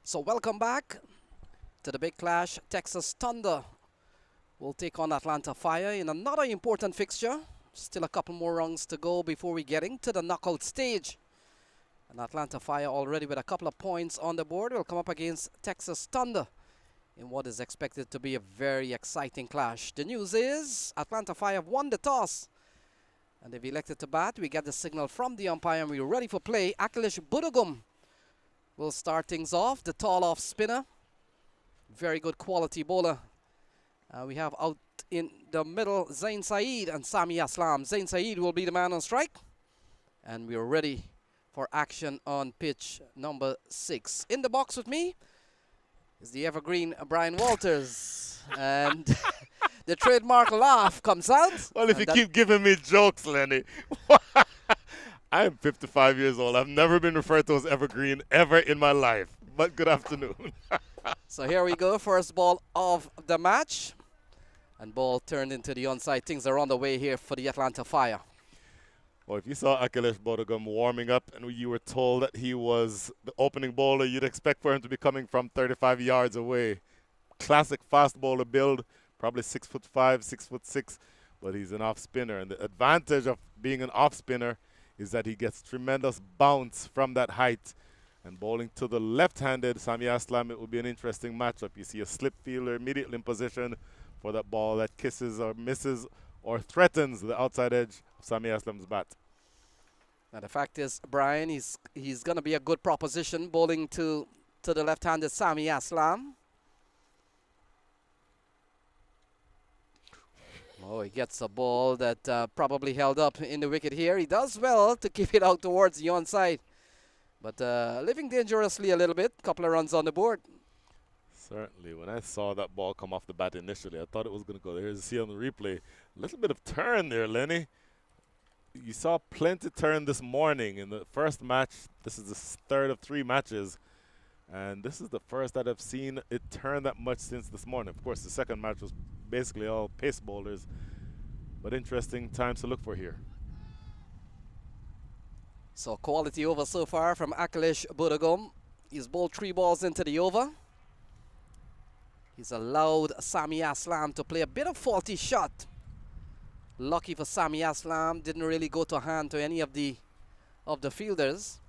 So welcome back to the big clash. Texas Thunder will take on Atlanta Fire in another important fixture. Still a couple more rounds to go before we get into the knockout stage. And Atlanta Fire already with a couple of points on the board will come up against Texas Thunder in what is expected to be a very exciting clash. The news is Atlanta Fire have won the toss and they've elected to bat. We get the signal from the umpire and we're ready for play. Akilish Budugum will start things off, the tall off spinner. Very good quality bowler. We have out in the middle Zain Saeed and Sami Aslam. Zain Saeed will be the man on strike. And we are ready for action on pitch number 6. In the box with me is the evergreen Brian Walters. And the trademark laugh comes out. Well, if you keep giving me jokes, Lenny. I am 55 years old. I've never been referred to as evergreen ever in my life. But good afternoon. So here we go. First ball of the match. And ball turned into the onside. Things are on the way here for the Atlanta Fire. Well, if you saw Akilish Budugum warming up and you were told that he was the opening bowler, you'd expect for him to be coming from 35 yards away. Classic fast bowler build, probably 6'5", 6'6", but he's an off spinner. And the advantage of being an off spinner is that he gets tremendous bounce from that height. And bowling to the left-handed Sami Aslam, it will be an interesting matchup. You see a slip fielder immediately in position for that ball that kisses or misses or threatens the outside edge of Sami Aslam's bat. Now the fact is, Brian, he's going to be a good proposition bowling to the left-handed Sami Aslam. Oh, he gets a ball that probably held up in the wicket here. He does well to keep it out towards the onside. But living dangerously a little bit. Couple of runs on the board. Certainly. When I saw that ball come off the bat initially, I thought it was going to go there. You see on the replay, a little bit of turn there, Lenny. You saw plenty turn this morning in the first match. This is the third of 3 matches. And this is the first that I've seen it turn that much since this morning. Of course, the second match was basically all pace bowlers. But interesting times to look for here. So quality over so far from Akilish Budugum. He's bowled 3 balls into the over. He's allowed Sami Aslam to play a bit of faulty shot. Lucky for Sami Aslam, didn't really go to hand to any of the fielders.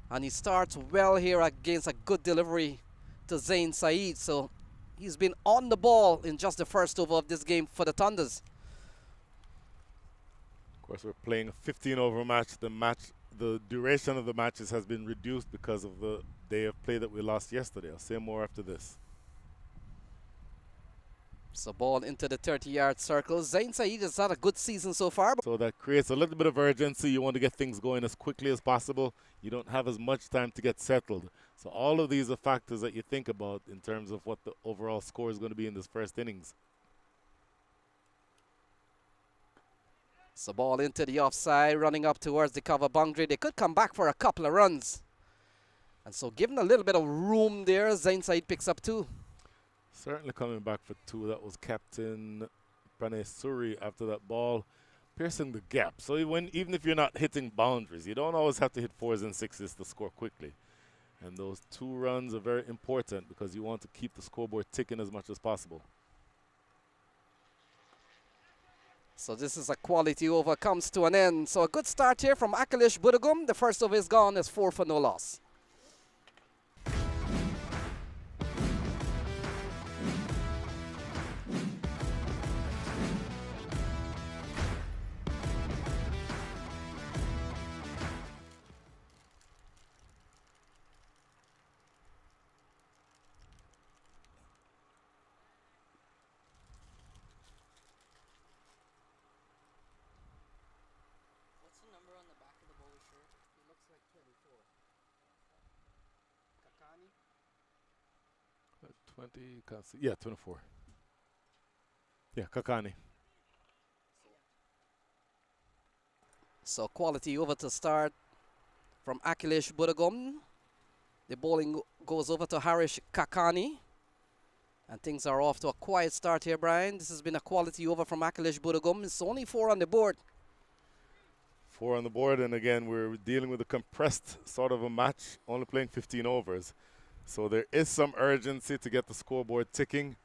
And he starts well here against a good delivery to Zain Saeed. So he's been on the ball in just the first over of this game for the Thunders. Of course, we're playing a 15-over match. The duration of the matches has been reduced because of the day of play that we lost yesterday. I'll say more after this. So ball into the 30-yard circle. Zain Saeed has had a good season so far. So that creates a little bit of urgency. You want to get things going as quickly as possible. You don't have as much time to get settled. So all of these are factors that you think about in terms of what the overall score is going to be in this first innings. So ball into the offside, running up towards the cover boundary. They could come back for a couple of runs. And so given a little bit of room there, Zain Saeed picks up 2. Certainly coming back for two. That was Captain Pranay Suri after that ball, piercing the gap. So even if you're not hitting boundaries, you don't always have to hit fours and sixes to score quickly. And those 2 runs are very important because you want to keep the scoreboard ticking as much as possible. So this is a quality over, comes to an end. So a good start here from Akilish Budagum. The first over is gone, is 4 for no loss. What's the number on the back of the bowler shirt? It looks like 24. Kakani? 20, can't see. Yeah, 24. Yeah, Kakani. So quality over to start from Akilish Budagum. The bowling goes over to Harish Kakani. And things are off to a quiet start here, Brian. This has been a quality over from Akilish Budagum. It's only 4 on the board. 4 on the board, and again, we're dealing with a compressed sort of a match, only playing 15 overs. So there is some urgency to get the scoreboard ticking.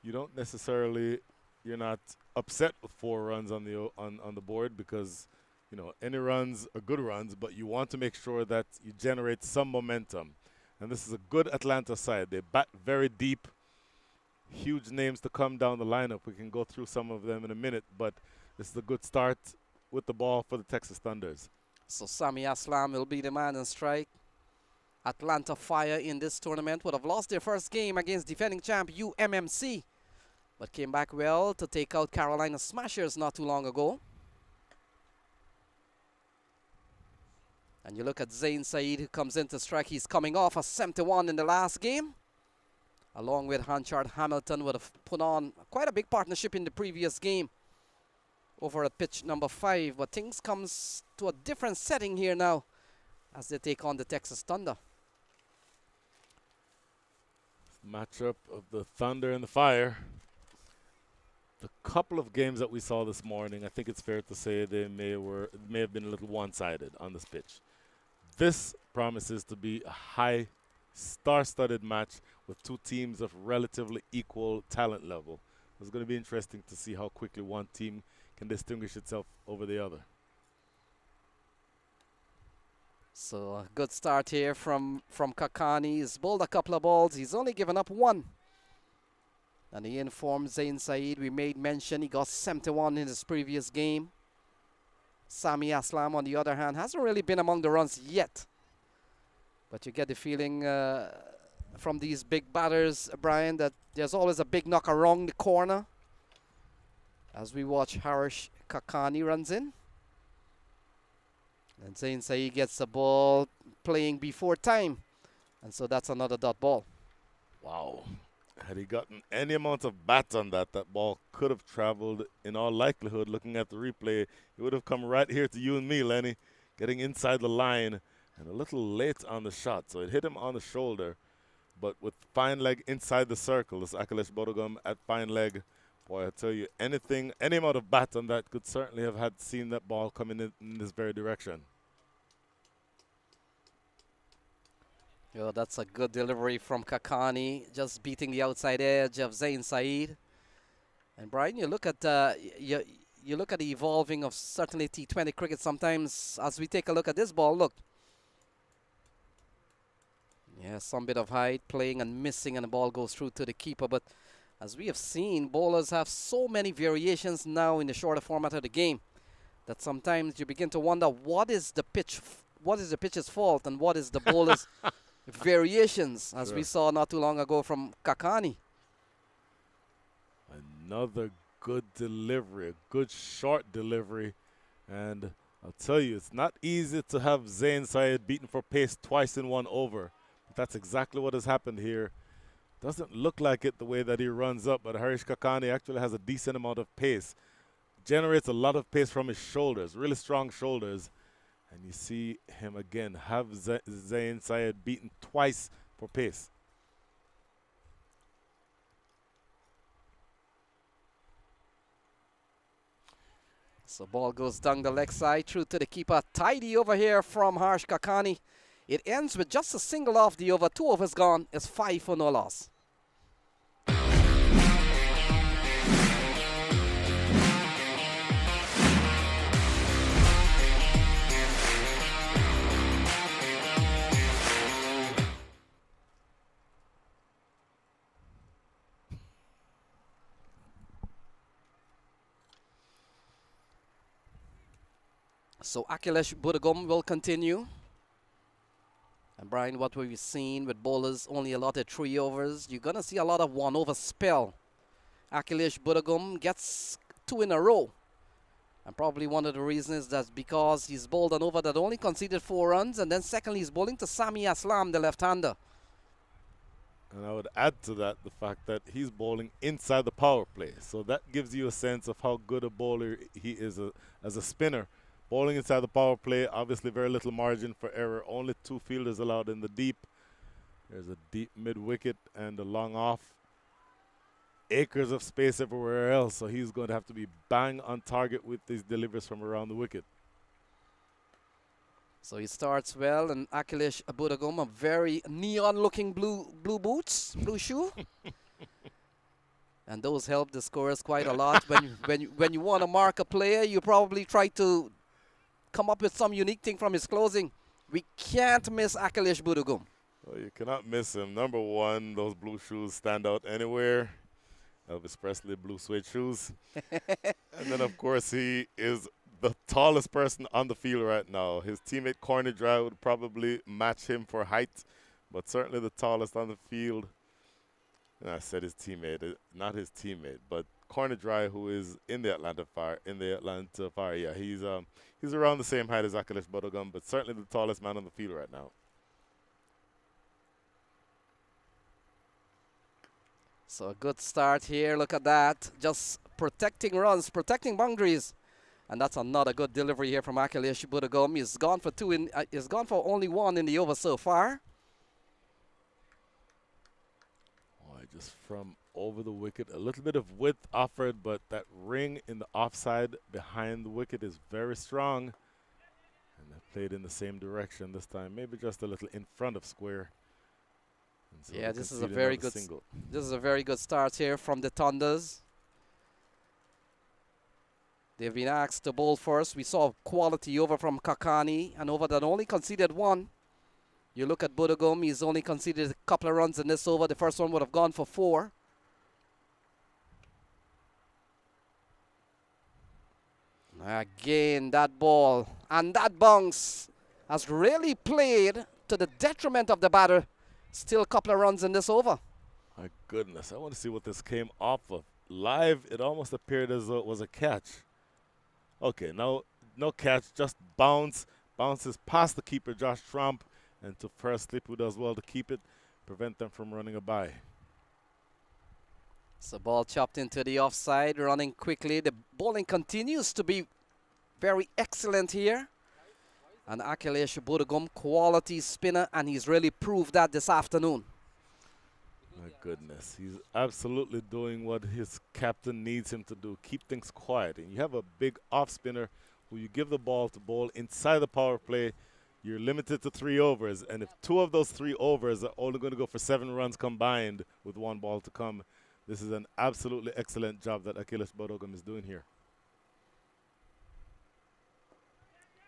You don't necessarily, you're not upset with 4 runs on the board because, you know, any runs are good runs, but you want to make sure that you generate some momentum. And this is a good Atlanta side. They bat very deep, huge names to come down the lineup. We can go through some of them in a minute, but this is a good start with the ball for the Texas Thunders. So Sami Aslam will be the man in strike. Atlanta Fire in this tournament would have lost their first game against defending champ UMMC, but came back well to take out Carolina Smashers not too long ago. And you look at Zain Saeed, who comes into strike. He's coming off a 71 in the last game. Along with Hanchard Hamilton would have put on quite a big partnership in the previous game over at pitch number 5. But things comes to a different setting here now as they take on the Texas Thunder. Matchup of the Thunder and the Fire. The couple of games that we saw this morning, I think it's fair to say they may have been a little one-sided on this pitch. This promises to be a high, star-studded match with 2 teams of relatively equal talent level. It's going to be interesting to see how quickly one team can distinguish itself over the other. So a good start here from Kakani. He's bowled a couple of balls. He's only given up 1. And he informed Zain Saeed, we made mention, he got 71 in his previous game. Sami Aslam, on the other hand, hasn't really been among the runs yet. But you get the feeling from these big batters, Brian, that there's always a big knock around the corner. As we watch Harish Kakani runs in. And Zain Saeed gets the ball playing before time. And so that's another dot ball. Wow. Had he gotten any amount of bat on that, that ball could have traveled, in all likelihood, looking at the replay. It would have come right here to you and me, Lenny, getting inside the line and a little late on the shot. So it hit him on the shoulder, but with fine leg inside the circle, this Akilish Budagum at fine leg. Boy, I tell you, any amount of bat on that could certainly have seen that ball coming in this very direction. Yo, that's a good delivery from Kakani, just beating the outside edge of Zain Saeed. And Brian, you look at you look at the evolving of certainly T20 cricket sometimes. As we take a look at this ball, look. Yeah, some bit of height, playing and missing, and the ball goes through to the keeper. But as we have seen, bowlers have so many variations now in the shorter format of the game that sometimes you begin to wonder what is the pitch's fault and what is the bowler's variations, as we saw not too long ago from Kakani. Another good delivery, a good short delivery. And I'll tell you, it's not easy to have Zain Saeed beaten for pace twice in 1 over. But that's exactly what has happened here. Doesn't look like it the way that he runs up, but Harish Kakani actually has a decent amount of pace. Generates a lot of pace from his shoulders, really strong shoulders. And you see him again have Zain Saeed beaten twice for pace. So ball goes down the leg side through to the keeper. Tidy over here from Harsh Kakani. It ends with just a single off the over. 2 overs gone. It's 5 for no loss. So Akhilesh Budagum will continue. And Brian, what we've seen with bowlers only allotted 3 overs, you're going to see a lot of 1 over spell. Akhilesh Budagum gets 2 in a row. And probably one of the reasons is that's because he's bowled an over that only conceded 4 runs. And then secondly, he's bowling to Sami Aslam, the left-hander. And I would add to that the fact that he's bowling inside the power play. So that gives you a sense of how good a bowler he is as a spinner. Bowling inside the power play, obviously very little margin for error. Only 2 fielders allowed in the deep. There's a deep mid-wicket and a long off. Acres of space everywhere else, so he's going to have to be bang on target with these deliveries from around the wicket. So he starts well, and Akhilesh Budagum, a very neon-looking blue boots, blue shoe. And those help the scorers quite a lot. When you want to mark a player, you probably try to come up with some unique thing from his closing. We can't miss Akhilesh Budagum. Well, you cannot miss him. Number 1, those blue shoes stand out anywhere. Elvis Presley blue suede shoes. And then, of course, he is the tallest person on the field right now. His teammate Corny Dry would probably match him for height, but certainly the tallest on the field. And I said his teammate, not his teammate, but Corny Dry, who is in the Atlanta Fire. Yeah, he's around the same height as Akhilesh Budagum, but certainly the tallest man on the field right now. So a good start here. Look at that. Just protecting runs, protecting boundaries. And that's another good delivery here from Akhilesh Budagum. He's gone for 2 he's gone for only 1 in the over so far. Oh, just from over the wicket, a little bit of width offered, but that ring in the offside behind the wicket is very strong. And they played in the same direction this time, maybe just a little in front of square. So yeah, this is a very good this is a very good start here from the Thunders. They've been asked to bowl first. We saw quality over from Kakani, an over that only conceded 1. You look at Budagum, he's only conceded a couple of runs in this over. The first one would have gone for 4. Again, that ball and that bounce has really played to the detriment of the batter. Still a couple of runs in this over. My goodness, I want to see what this came off of. Live, it almost appeared as though it was a catch. Okay, no catch, just bounce. Bounces past the keeper, Josh Trump, and to first slip, who does well to keep it, prevent them from running a bye. So ball chopped into the offside, running quickly. The bowling continues to be very excellent here. And Akhilesh Budagum, quality spinner, and he's really proved that this afternoon. My goodness, he's absolutely doing what his captain needs him to do. Keep things quiet. And you have a big off spinner who you give the ball to bowl inside the power play. You're limited to 3 overs. And if 2 of those 3 overs are only going to go for 7 runs combined with 1 ball to come, this is an absolutely excellent job that Akhilesh Budagum is doing here.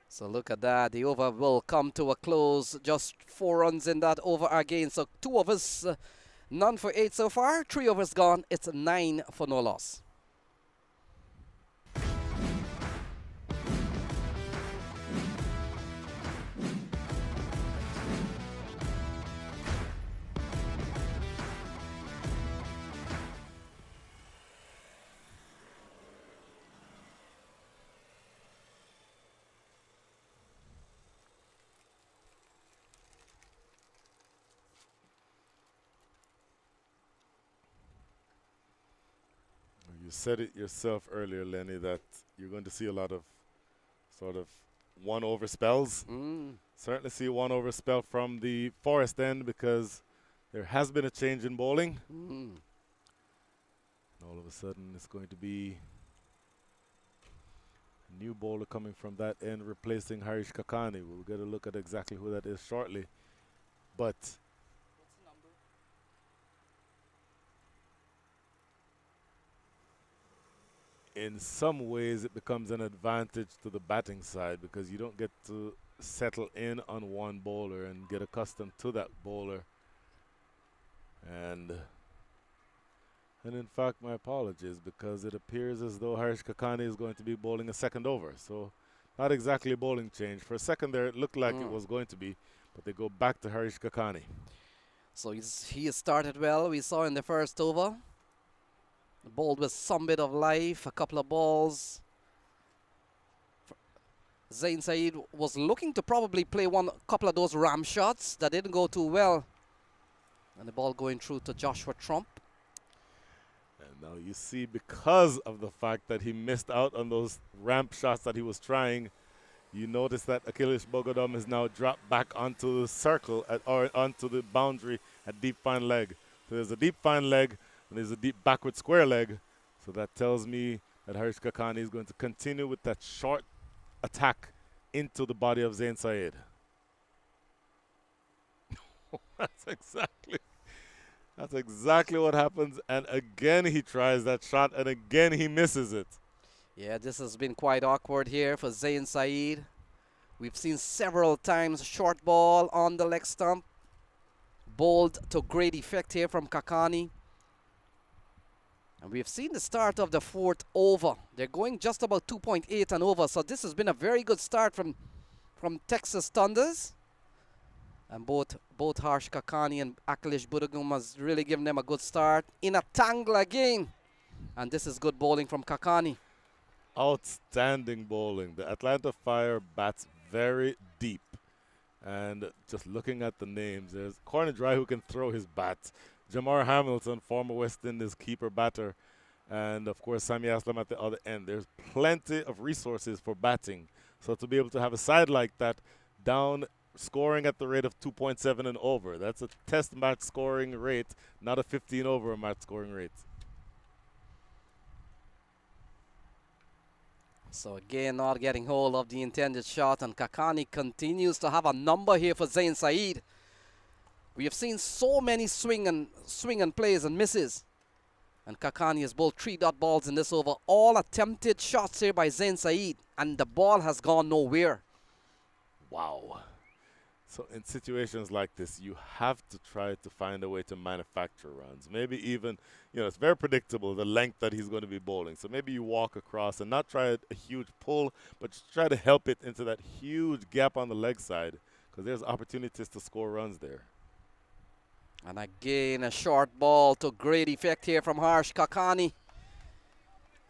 So look at that. The over will come to a close. Just 4 runs in that over again. So 2 overs, none for 8 so far. 3 overs gone. It's 9 for no loss. You said it yourself earlier, Lenny, that you're going to see a lot of sort of 1 over spells. Certainly see 1 over spell from the Forest end because there has been a change in bowling. All of a sudden it's going to be New bowler coming from that end, replacing Harish Kakani. We'll get a look at exactly who that is shortly. But What's the number? in some ways, it becomes an advantage to the batting side because you don't get to settle in on one bowler and get accustomed to that bowler. And in fact, my apologies, because it appears as though Harish Kakani is going to be bowling a second over. So not exactly a bowling change. For a second there, it looked like it was going to be, but they go back to Harish Kakani. So he started well. We saw in the first over. Bowled with some bit of life, a couple of balls. Zain Saeed was looking to probably play couple of those ram shots that didn't go too well. And the ball going through to Joshua Trump. And now you see, because of the fact that he missed out on those ramp shots that he was trying, you notice that Achilles Bogodom is now dropped back onto the circle or onto the boundary at deep fine leg. So there's a deep fine leg and there's a deep backward square leg. So that tells me that Harish Kakani is going to continue with that short attack into the body of Zain Saeed. That's exactly what happens. And again he tries that shot and again he misses it. Yeah, this has been quite awkward here for Zain Saeed. We've seen several times short ball on the leg stump. Bowled to great effect here from Kakani. And we've seen the start of the fourth over. They're going just about 2.8 and over. So this has been a very good start from Texas Thunders. And both Harsh Kakani and Akhilesh Budagum has really given them a good start. In a tangle again. And this is good bowling from Kakani. Outstanding bowling. The Atlanta Fire bats very deep. And just looking at the names, there's Corner Dry who can throw his bat. Jamar Hamilton, former West Indies keeper batter. And of course, Sammy Aslam at the other end. There's plenty of resources for batting. So to be able to have a side like that down scoring at the rate of 2.7 and over, that's a test match scoring rate, not a 15 over match scoring rate. So again, not getting hold of the intended shot, and Kakani continues to have a number here for Zain Saeed. We have seen so many swing and plays and misses. And Kakani has bowled 3 dot balls in this over. All attempted shots here by Zain Saeed, and the ball has gone nowhere. Wow. So in situations like this, you have to try to find a way to manufacture runs. Maybe even, it's very predictable, the length that he's going to be bowling. So maybe you walk across and not try a huge pull, but just try to help it into that huge gap on the leg side, because there's opportunities to score runs there. And again, a short ball to great effect here from Harsh Kakani.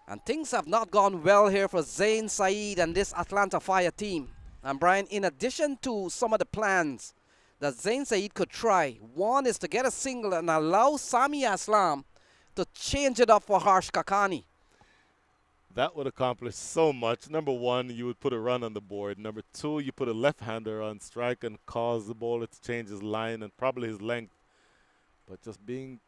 And things have not gone well here for Zain Saeed and this Atlanta Fire team. And Brian, in addition to some of the plans that Zain Saeed could try, one is to get a single and allow Sami Aslam to change it up for Harsh Kakani. That would accomplish so much. Number one, you would put a run on the board. Number two, you put a left-hander on strike and cause the bowler to change his line and probably his length. But just being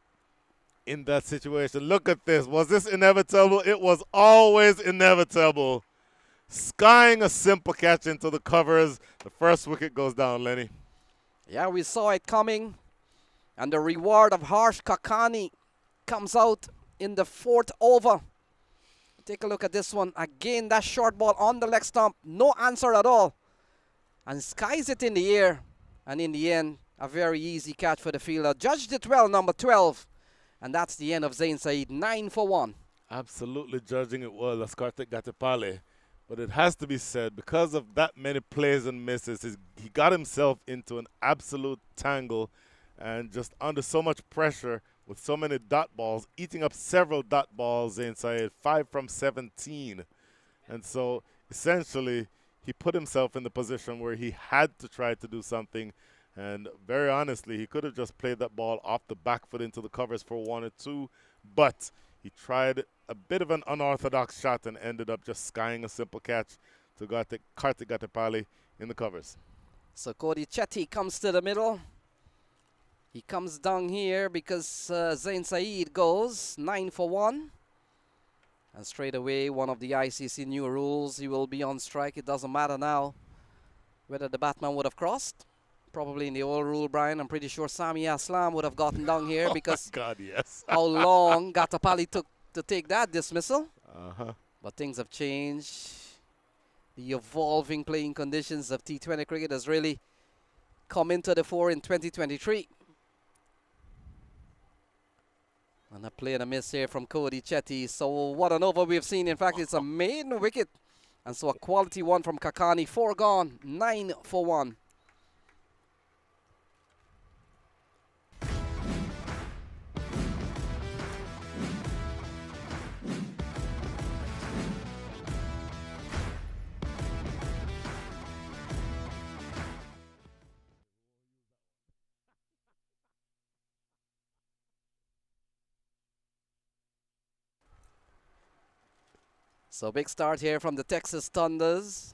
in that situation, look at this. Was this inevitable? It was always inevitable. Skying a simple catch into the covers. The first wicket goes down, Lenny. Yeah, we saw it coming. And the reward of Harsh Kakani comes out in the fourth over. Take a look at this one. Again, that short ball on the leg stump. No answer at all. And skies it in the air. And in the end, a very easy catch for the fielder. Judged it well, number 12. And that's the end of Zain Saeed, 9 for 1. Absolutely judging it well, as Kartik Gatipale. But it has to be said, because of that many plays and misses, he got himself into an absolute tangle and just under so much pressure with so many dot balls, eating up several dot balls inside, 5 from 17. And so essentially he put himself in the position where he had to try to do something. And very honestly, he could have just played that ball off the back foot into the covers for 1 or 2, but he tried a bit of an unorthodox shot and ended up just skying a simple catch to Kartik Gatipale in the covers. So Cody Chetty comes to the middle. He comes down here because Zain Saeed goes 9 for 1. And straight away, one of the ICC new rules, he will be on strike. It doesn't matter now whether the batman would have crossed. Probably in the old rule, Brian, I'm pretty sure Sami Aslam would have gotten down here because God, yes. how long Gatapali took to take that dismissal. Uh-huh. But things have changed. The evolving playing conditions of T20 cricket has really come into the fore in 2023. And a play and a miss here from Cody Chetty. So what an over we've seen. In fact, it's a maiden wicket. And so a quality one from Kakani. 4 gone, 9 for 1. So big start here from the Texas Thunders.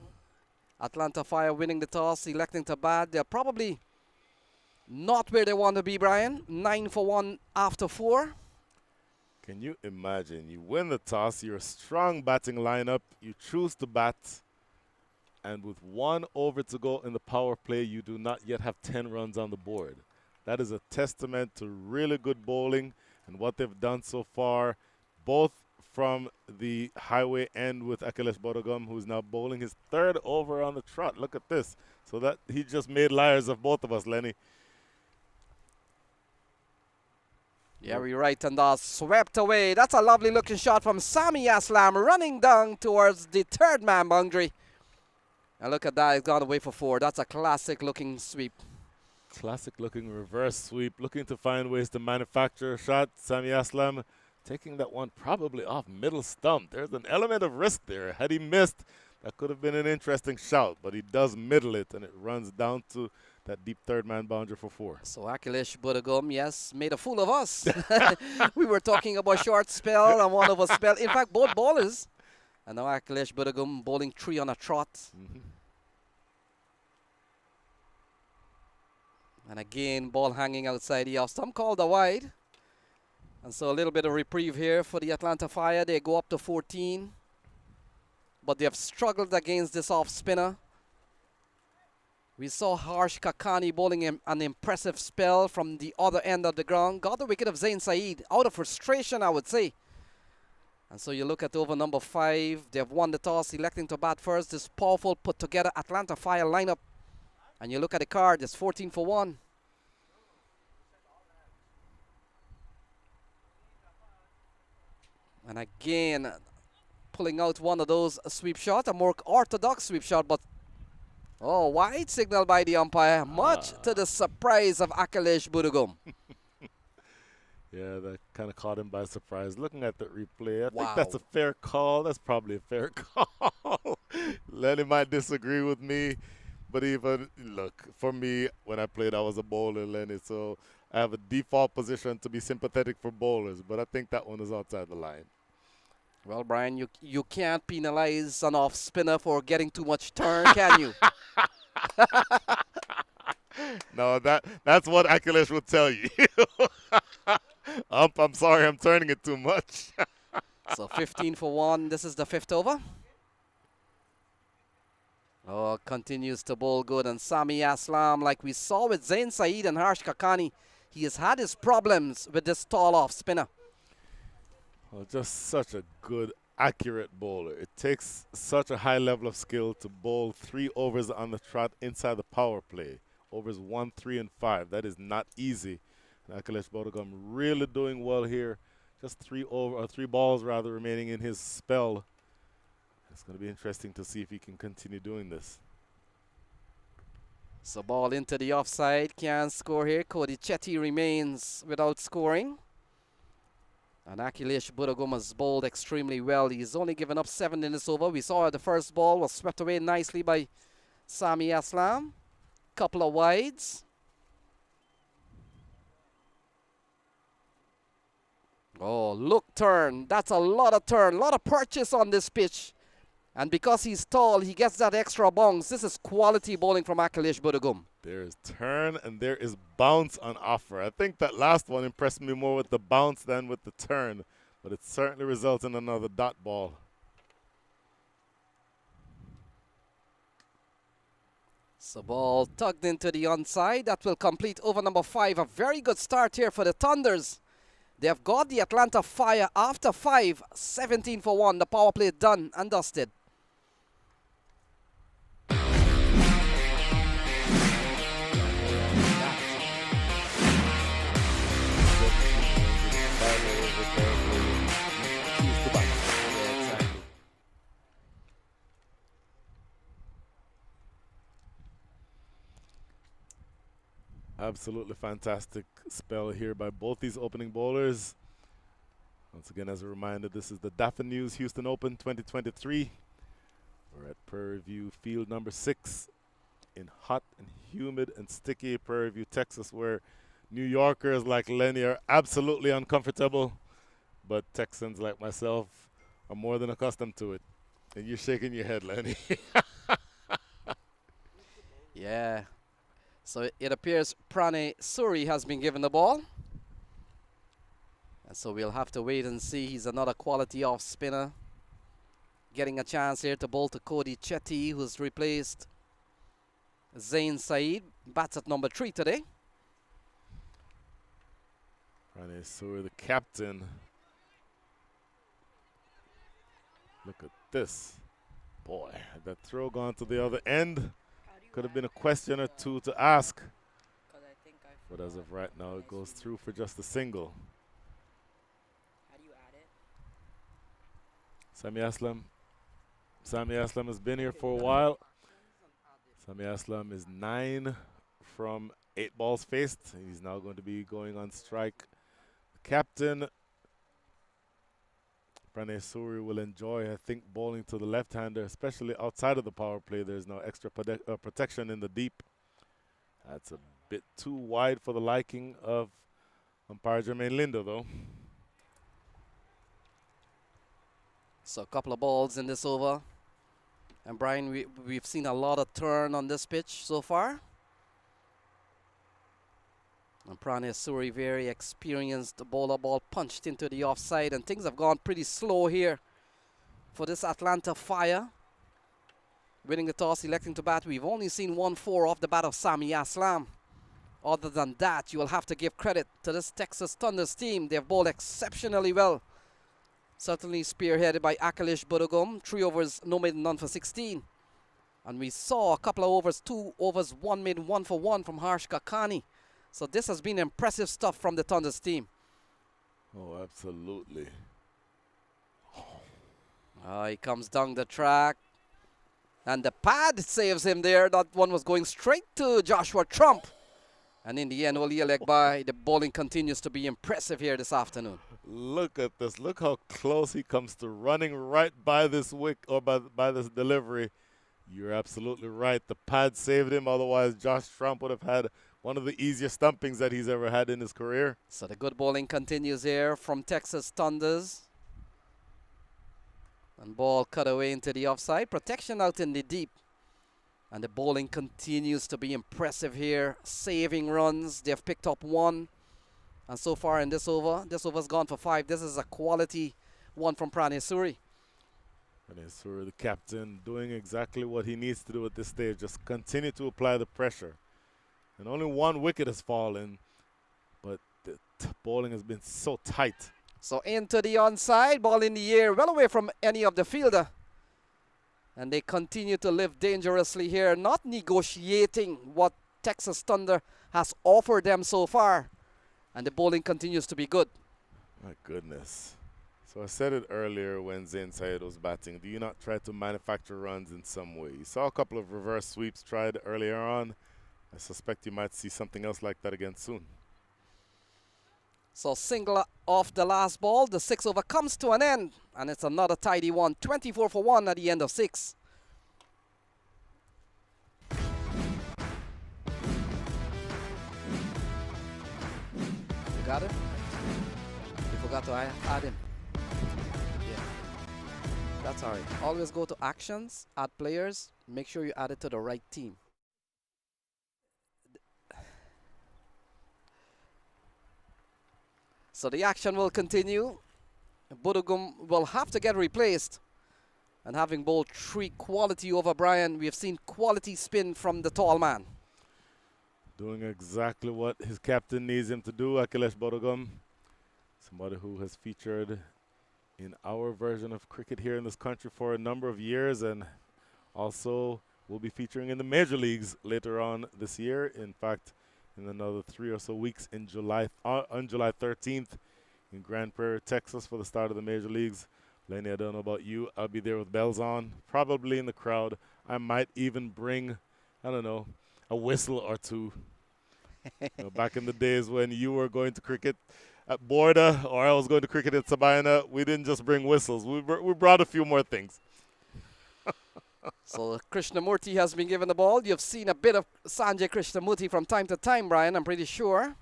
Atlanta Fire winning the toss, electing to bat. They're probably not where they want to be, Brian. 9 for 1 after 4. Can you imagine? You win the toss, you're a strong batting lineup, you choose to bat, and with 1 over to go in the power play, you do not yet have 10 runs on the board. That is a testament to really good bowling and what they've done so far, both from the highway end with Akhilesh Bodogum, who's now bowling his 3rd over on the trot. Look at this. So that he just made liars of both of us, Lenny. Yeah, we're right, and swept away. That's a lovely looking shot from Sami Aslam running down towards the 3rd man boundary. And look at that, it's gone away for 4. That's a classic looking sweep. Classic looking reverse sweep, looking to find ways to manufacture a shot. Sami Aslam taking that one probably off middle stump. There's an element of risk there. Had he missed, that could have been an interesting shout, but he does middle it, and it runs down to that deep 3rd man boundary for 4. So Akhilesh Bodogum, yes, made a fool of us. We were talking about short spell and one of us spell. In fact, both bowlers. And now Akhilesh Bodogum bowling 3 on a trot. And again, ball hanging outside the off stump, called a wide. And so a little bit of reprieve here for the Atlanta Fire. They go up to 14. But they have struggled against this off spinner. We saw Harsh Kakani bowling an impressive spell from the other end of the ground. Got the wicket of Zain Saeed out of frustration, I would say. And so you look at over number 5. They have won the toss, electing to bat first. This powerful put together Atlanta Fire lineup. And you look at the card, it's 14 for 1. And again, pulling out one of those sweep shots, a more orthodox sweep shot, but oh, wide signal by the umpire, much to the surprise of Akhilesh Bodogum. Yeah, that kind of caught him by surprise. Looking at the replay, I Wow. think that's a fair call. That's probably a fair call. Lenny might disagree with me, but even, look, for me, when I played, I was a bowler, Lenny, so I have a default position to be sympathetic for bowlers, but I think that one is outside the line. Well, Brian, you can't penalize an off spinner for getting too much turn, can you? No, that's what Akhilesh would tell you. I'm sorry, I'm turning it too much. So 15 for 1. This is the 5th over. Oh, continues to bowl good. And Sami Aslam, like we saw with Zain Saeed and Harsh Kakani, he has had his problems with this tall off spinner. Well, just such a good, accurate bowler. It takes such a high level of skill to bowl 3 overs on the trot inside the power play. Overs 1, 3, and 5. That is not easy. And Akhilesh Bodogum really doing well here. Just 3 balls rather remaining in his spell. It's going to be interesting to see if he can continue doing this. So ball into the offside. Can't score here. Cody Chetty remains without scoring. And Akhilesh Bodogum has bowled extremely well. He's only given up 7 in this over. We saw the first ball was swept away nicely by Sami Aslam. Couple of wides. Oh, look, turn. That's a lot of turn. A lot of purchase on this pitch. And because he's tall, he gets that extra bounce. This is quality bowling from Akhilesh Bodogum. There is turn and there is bounce on offer. I think that last one impressed me more with the bounce than with the turn. but it certainly results in another dot ball. So ball tugged into the onside. That will complete over number 5. A very good start here for the Thunders. They have got the Atlanta Fire after 5, 17 for 1. The power play done and dusted. Absolutely fantastic spell here by both these opening bowlers. Once again, as a reminder, this is the Daffin News Houston Open 2023. We're at Prairie View Field number 6 in hot and humid and sticky Prairie View, Texas, where New Yorkers like Lenny are absolutely uncomfortable, but Texans like myself are more than accustomed to it. And you're shaking your head, Lenny. Yeah. So it appears Pranay Suri has been given the ball. And so we'll have to wait and see. He's another quality off spinner. Getting a chance here to bowl to Cody Chetty, who's replaced Zain Saeed. Bats at number 3 today. Pranay Suri, the captain. Look at this. Boy, had that throw gone to the other end, could have been a question or two to ask. 'Cause I think I But as forgot of right now, my it goes screen. through for just a single. How do you add it? Sami Aslam. Sami Aslam has been here for a while. Sami Aslam is 9 from 8 balls faced. He's now going to be going on strike. The captain, Pranay Suri, will enjoy, I think, bowling to the left-hander, especially outside of the power play. There's no extra protection in the deep. That's a bit too wide for the liking of umpire Jermaine Linder, though. So a couple of balls in this over. And Brian, we've seen a lot of turn on this pitch so far. And Pranay Suri, very experienced bowler, ball punched into the offside, and things have gone pretty slow here for this Atlanta Fire. Winning the toss, electing to bat. We've only seen 1-4 off the bat of Sami Aslam. Other than that, you will have to give credit to this Texas Thunders team. They've bowled exceptionally well. Certainly spearheaded by Akalish Budugum. 3 overs, no made, none for 16. And we saw a couple of overs, 2 overs, 1 made, 1 for 1 from Harsh Kakani. So this has been impressive stuff from the Thunders team. Oh, absolutely. He comes down the track. And the pad saves him there. That one was going straight to Joshua Trump. And in the end, Oli Elegbai, the bowling continues to be impressive here this afternoon. Look at this. Look how close he comes to running right by this wick or by this delivery. You're absolutely right. The pad saved him. Otherwise, Josh Trump would have had one of the easiest stumpings that he's ever had in his career. So the good bowling continues here from Texas Thunders. And ball cut away into the offside. Protection out in the deep. And the bowling continues to be impressive here. Saving runs. They've picked up 1. And so far in this over's gone for 5. This is a quality one from Pranay Suri. Pranay Suri, the captain, doing exactly what he needs to do at this stage. Just continue to apply the pressure. And only 1 wicket has fallen. But the bowling has been so tight. So into the onside, ball in the air, well away from any of the fielder. And they continue to live dangerously here, not negotiating what Texas Thunder has offered them so far. And the bowling continues to be good. My goodness. So I said it earlier when Zain Saeed was batting. Do you not try to manufacture runs in some way? You saw a couple of reverse sweeps tried earlier on. I suspect you might see something else like that again soon. So single off the last ball. The 6 over comes to an end. And it's another tidy one. 24 for 1 at the end of 6. You got it? You forgot to add him. Yeah. That's all right. Always go to actions, add players. Make sure you add it to the right team. So the action will continue. Budugum will have to get replaced. And having bowled 3 quality over Brian, we have seen quality spin from the tall man. Doing exactly what his captain needs him to do, Akhilesh Bodogum. Somebody who has featured in our version of cricket here in this country for a number of years and also will be featuring in the major leagues later on this year. In fact, in another 3 or so weeks in July, on July 13th in Grand Prairie, Texas for the start of the major leagues. Lenny, I don't know about you. I'll be there with bells on, probably in the crowd. I might even bring, I don't know, a whistle or two. Back in the days when you were going to cricket at Borda or I was going to cricket at Sabina, we didn't just bring whistles. We brought a few more things. So Krishnamurti has been given the ball. You've seen a bit of Sanjay Krishnamurti from time to time, Brian, I'm pretty sure.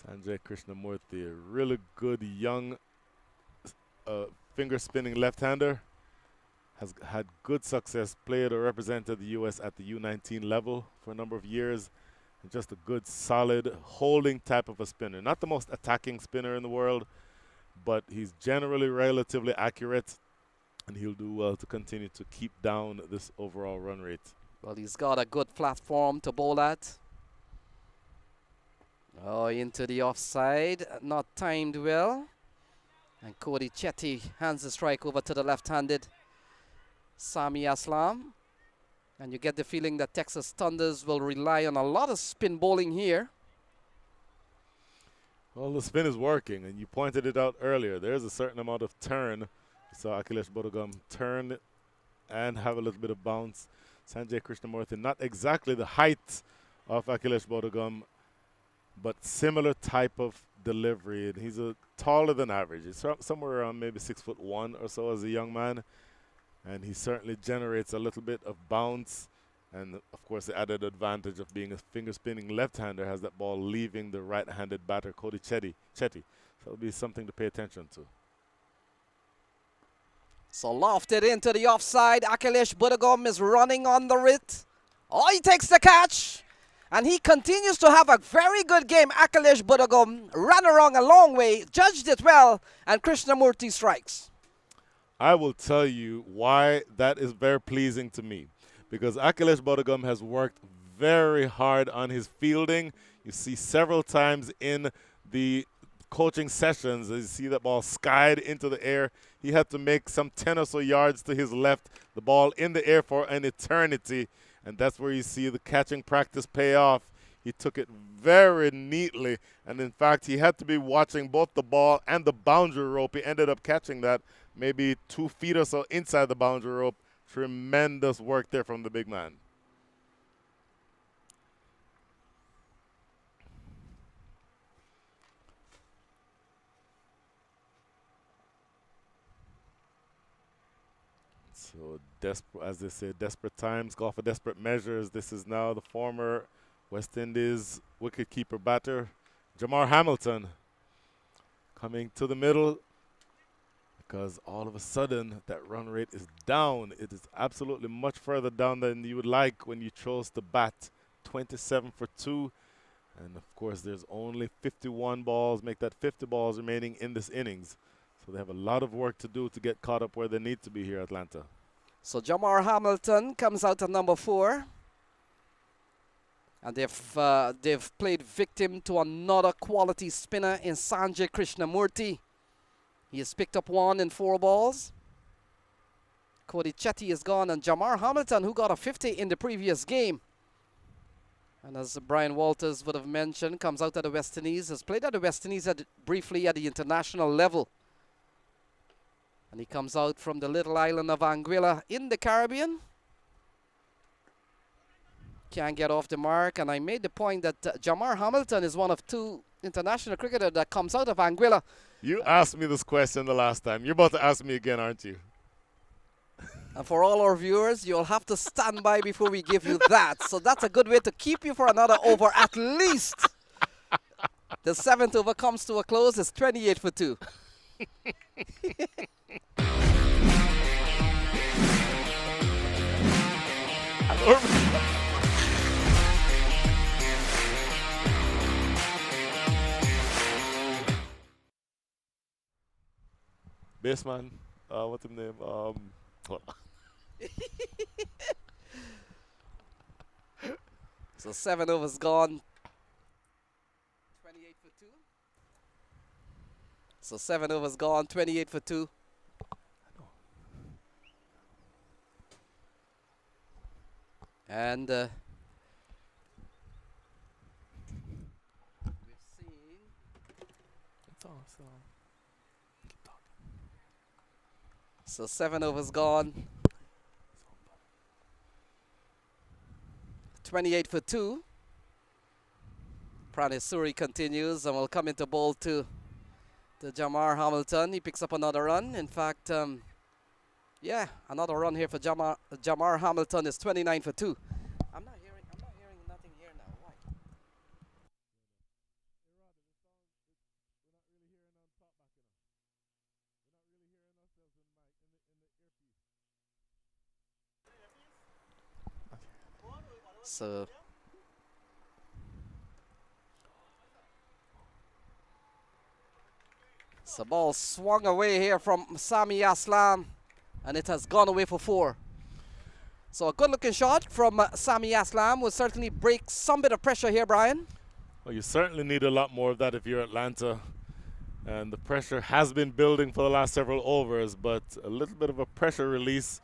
Sanjay Krishnamurti, a really good young finger spinning left-hander. Has had good success, played or represented the U.S. at the U19 level for a number of years. And just a good, solid, holding type of a spinner. Not the most attacking spinner in the world, but he's generally relatively accurate, and he'll do well to continue to keep down this overall run rate. Well, he's got a good platform to bowl at. Oh, into the offside, not timed well. And Cody Chetty hands the strike over to the left-handed Sami Aslam. And you get the feeling that Texas Thunders will rely on a lot of spin bowling here. Well, the spin is working, and you pointed it out earlier. There's a certain amount of turn. You saw Akhilesh Bodogum turn and have a little bit of bounce. Sanjay Krishnamurti, not exactly the height of Akhilesh Bodogum, but similar type of delivery. And he's taller than average. He's somewhere around maybe 6'1" or so as a young man. And he certainly generates a little bit of bounce. And, of course, the added advantage of being a finger-spinning left-hander has that ball leaving the right-handed batter, Cody Chetty. So it'll be something to pay attention to. So lofted into the offside. Akhilesh Budugum is running on the writ. Oh, he takes the catch. And he continues to have a very good game. Akhilesh Budugum ran around a long way, judged it well, and Krishnamurti strikes. I will tell you why that is very pleasing to me. Because Akhilesh Bodogum has worked very hard on his fielding. You see several times in the coaching sessions, you see that ball skied into the air. He had to make some 10 or so yards to his left, the ball in the air for an eternity. And that's where you see the catching practice pay off. He took it very neatly. And, in fact, he had to be watching both the ball and the boundary rope. He ended up catching that maybe 2 feet or so inside the boundary rope. Tremendous work there from the big man. So, as they say, desperate times call for desperate measures. This is now the former West Indies wicketkeeper batter, Jamar Hamilton, coming to the middle because all of a sudden that run rate is down. It is absolutely much further down than you would like when you chose to bat 27 for 2. And, of course, there's only 51 balls, make that 50 balls remaining in this innings. So they have a lot of work to do to get caught up where they need to be here, Atlanta. So Jamar Hamilton comes out at number 4. And they've played victim to another quality spinner in Sanjay Krishnamurti. He has picked up 1 in 4 balls. Cody Chetty is gone, and Jamar Hamilton, who got a 50 in the previous game. And as Brian Walters would have mentioned, comes out at the West Indies, has played at the West Indies briefly at the international level. And he comes out from the little island of Anguilla in the Caribbean. Can't get off the mark, and I made the point that Jamar Hamilton is one of 2 international cricketers that comes out of Anguilla. You asked me this question the last time. You're about to ask me again, aren't you? And for all our viewers, you'll have to stand by before we give you that. So that's a good way to keep you for another over at least. The 7th over comes to a close. It's 28 for 2. baseman. What's his name? Hold on. So 7 overs gone. 28 for 2. So 7 overs gone, 28 for 2. And we've seen so 7 overs gone. 28 for 2. Pranesh Suri continues and will come into ball to Jamar Hamilton. He picks up another run. In fact, yeah, another run here for Jamar Hamilton is 29 for 2. I'm not hearing nothing here now. Why? So ball swung away here from Sami Aslam, and it has gone away for 4. So a good looking shot from Sami Aslam will certainly break some bit of pressure here, Brian. Well, you certainly need a lot more of that if you're Atlanta. And the pressure has been building for the last several overs, but a little bit of a pressure release.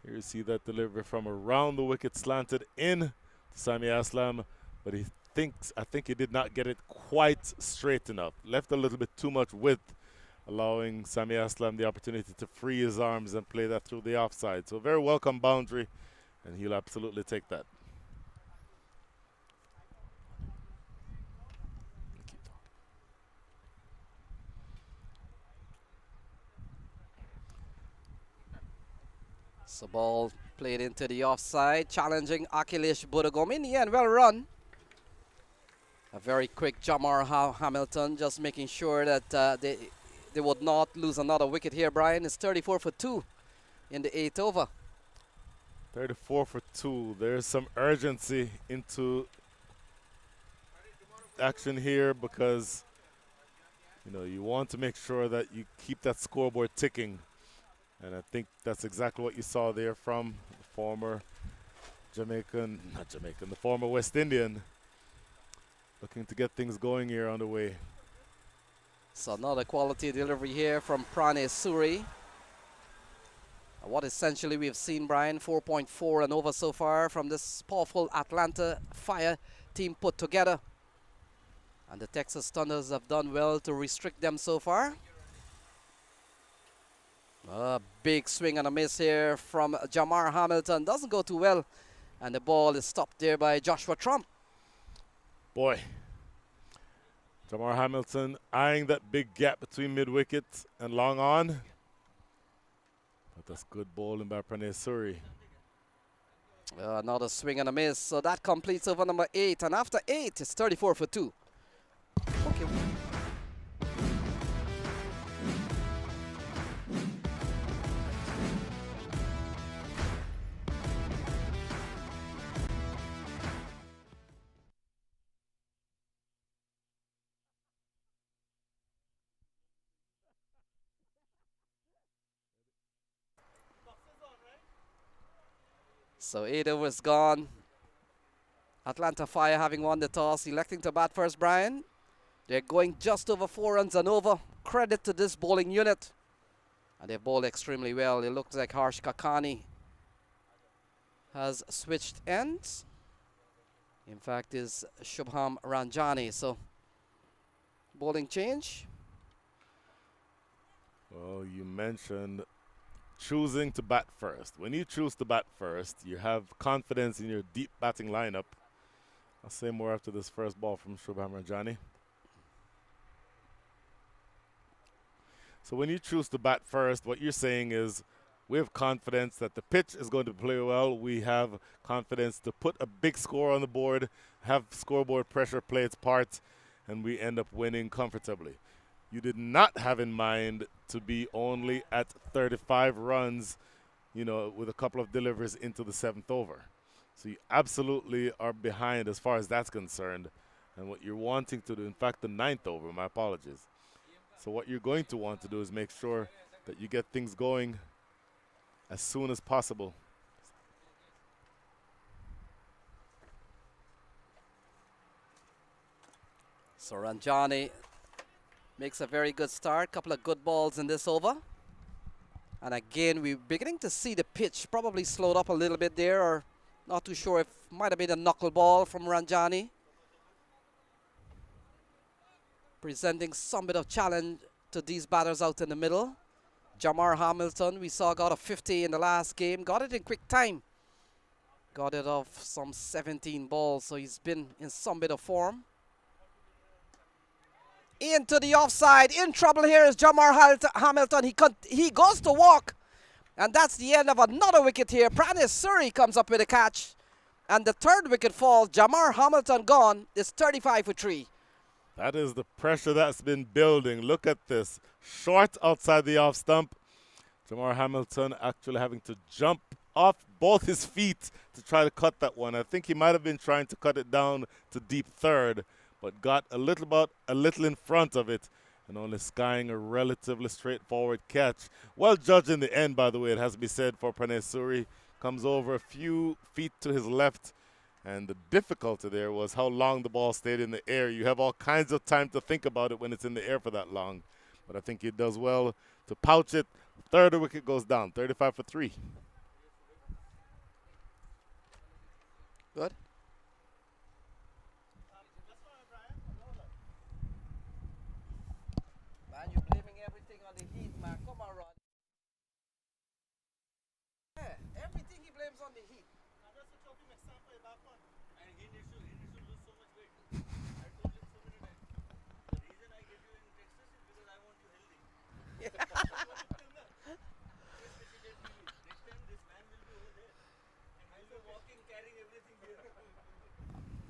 Here you see that delivery from around the wicket slanted in to Sami Aslam, but I think he did not get it quite straight enough. Left a little bit too much width, allowing Sami Aslam the opportunity to free his arms and play that through the offside. So a very welcome boundary, and he'll absolutely take that. So ball played into the offside, challenging Akhilesh Budugom. In the end, well run. A very quick Jamar Hamilton, just making sure that they would not lose another wicket here, Brian. It's 34 for 2 in the 8th over. 34 for 2. There's some urgency into action here because you want to make sure that you keep that scoreboard ticking. And I think that's exactly what you saw there from the former the former West Indian. Looking to get things going here on the way. So another quality delivery here from Pranesh Suri. What essentially we've seen, Brian, 4.4 and over so far from this powerful Atlanta Fire team put together. And the Texas Thunders have done well to restrict them so far. A big swing and a miss here from Jamar Hamilton. Doesn't go too well. And the ball is stopped there by Joshua Trump. Boy. Jamar Hamilton eyeing that big gap between mid-wicket and long on. But that's good bowling by Pranesh Suri. Another swing and a miss. So that completes over number 8. And after 8, it's 34 for 2. Okay. So 8 overs gone. Atlanta Fire having won the toss, electing to bat first, Brian. They're going just over 4 runs and over. Credit to this bowling unit. And they bowled extremely well. It looks like Harsh Kakani has switched ends. In fact, is Shubham Ranjani. So, bowling change. Well, you mentioned choosing to bat first. When you choose to bat first, you have confidence in your deep batting lineup. I'll say more after this first ball from Shubham Ranjani. So when you choose to bat first, what you're saying is we have confidence that the pitch is going to play well. We have confidence to put a big score on the board, have scoreboard pressure play its part, and we end up winning comfortably. You did not have in mind to be only at 35 runs, with a couple of deliveries into the 7th over. So you absolutely are behind as far as that's concerned. And what you're wanting to do, in fact, the 9th over, my apologies. So what you're going to want to do is make sure that you get things going as soon as possible. So Ranjani makes a very good start. Couple of good balls in this over. And again, we're beginning to see the pitch probably slowed up a little bit there, or not too sure if might have been a knuckleball from Ranjani. Presenting some bit of challenge to these batters out in the middle. Jamar Hamilton, we saw, got a 50 in the last game. Got it in quick time. Got it off some 17 balls, so he's been in some bit of form. Into the offside. In trouble here is Jamar Hamilton. He goes to walk. And that's the end of another wicket here. Pranesh Suri comes up with a catch. And the third wicket falls. Jamar Hamilton gone. It's 35 for 3. That is the pressure that's been building. Look at this. Short outside the off stump. Jamar Hamilton actually having to jump off both his feet to try to cut that one. I think he might have been trying to cut it down to deep third, but got a little in front of it and only skying a relatively straightforward catch. Well judged in the end, by the way, it has to be said, for Pranesh Suri. Comes over a few feet to his left, and the difficulty there was how long the ball stayed in the air. You have all kinds of time to think about it when it's in the air for that long. But I think he does well to pouch it. Third wicket goes down, 35 for 3. Good. Man, you're blaming everything on the heat, man. Come on, Rod. Yeah, everything he blames on the heat. And he needs to lose so much weight. I told him so many times. The reason I get you in Texas is because I want you healthy. Next time this man will be over there. And I'll be walking, carrying everything here.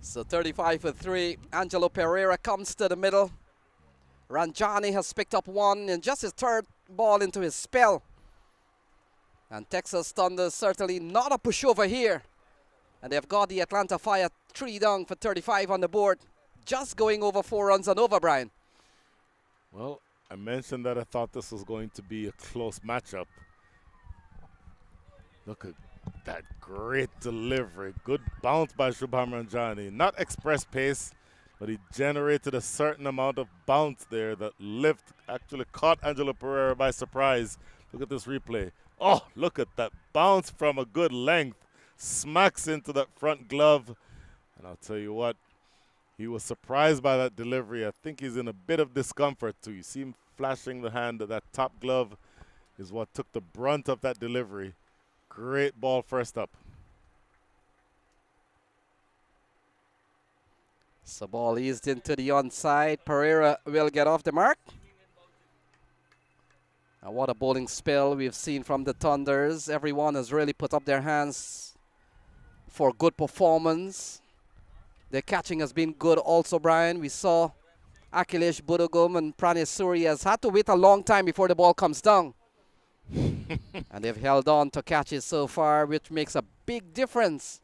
So 35 for 3. Angelo Pereira comes to the middle. Ranjani has picked up one in just his third ball into his spell. And Texas Thunder certainly not a pushover here. And they've got the Atlanta Fire 3 down for 35 on the board. Just going over 4 runs and over, Brian. Well, I mentioned that I thought this was going to be a close matchup. Look at that great delivery. Good bounce by Shubham Ranjani. Not express pace, but he generated a certain amount of bounce there. That lift actually caught Angelo Pereira by surprise. Look at this replay. Oh, look at that bounce from a good length. Smacks into that front glove. And I'll tell you what, he was surprised by that delivery. I think he's in a bit of discomfort too. You see him flashing the hand. That top glove is what took the brunt of that delivery. Great ball first up. So ball eased into the onside. Pereira will get off the mark. And what a bowling spell we've seen from the Thunders. Everyone has really put up their hands for good performance. Their catching has been good also, Brian. We saw Akhilesh Budugum and Pranesh Suri has had to wait a long time before the ball comes down. And they've held on to catches so far, which makes a big difference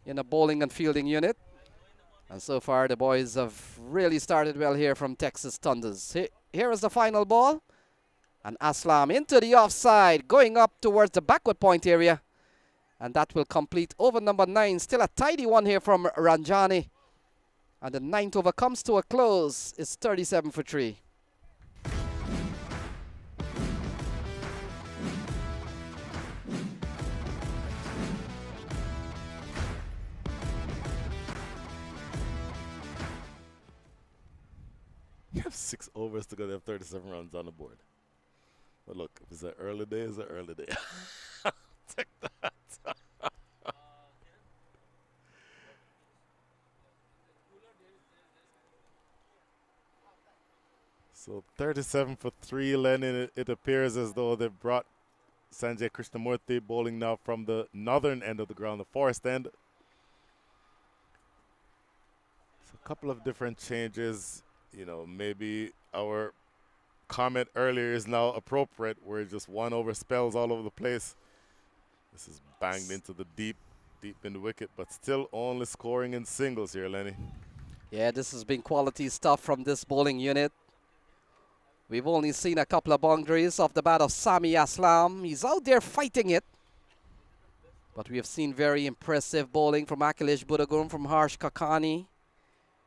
in the bowling and fielding unit. And so far, the boys have really started well here from Texas Thunders. Here is the final ball. And Aslam into the offside, going up towards the backward point area. And that will complete over number 9. Still a tidy one here from Ranjani. And the 9th over comes to a close. It's 37 for 3. You have 6 overs to go. They have 37 runs on the board. But look, if it's an early day, it's an early day. Take that. So 37 for 3, Lennon. It appears as though they've brought Sanjay Krishnamurthy bowling now from the northern end of the ground, the forest end. So a couple of different changes. You know, maybe our comment earlier is now appropriate, where just 1 over spells all over the place. This is banged into the deep in the wicket, but still only scoring in singles here, Lenny. Yeah, this has been quality stuff from this bowling unit. We've only seen a couple of boundaries off the bat of Sami Aslam. He's out there fighting it. But we have seen very impressive bowling from Akhilesh Budagum, from Harsh Kakani,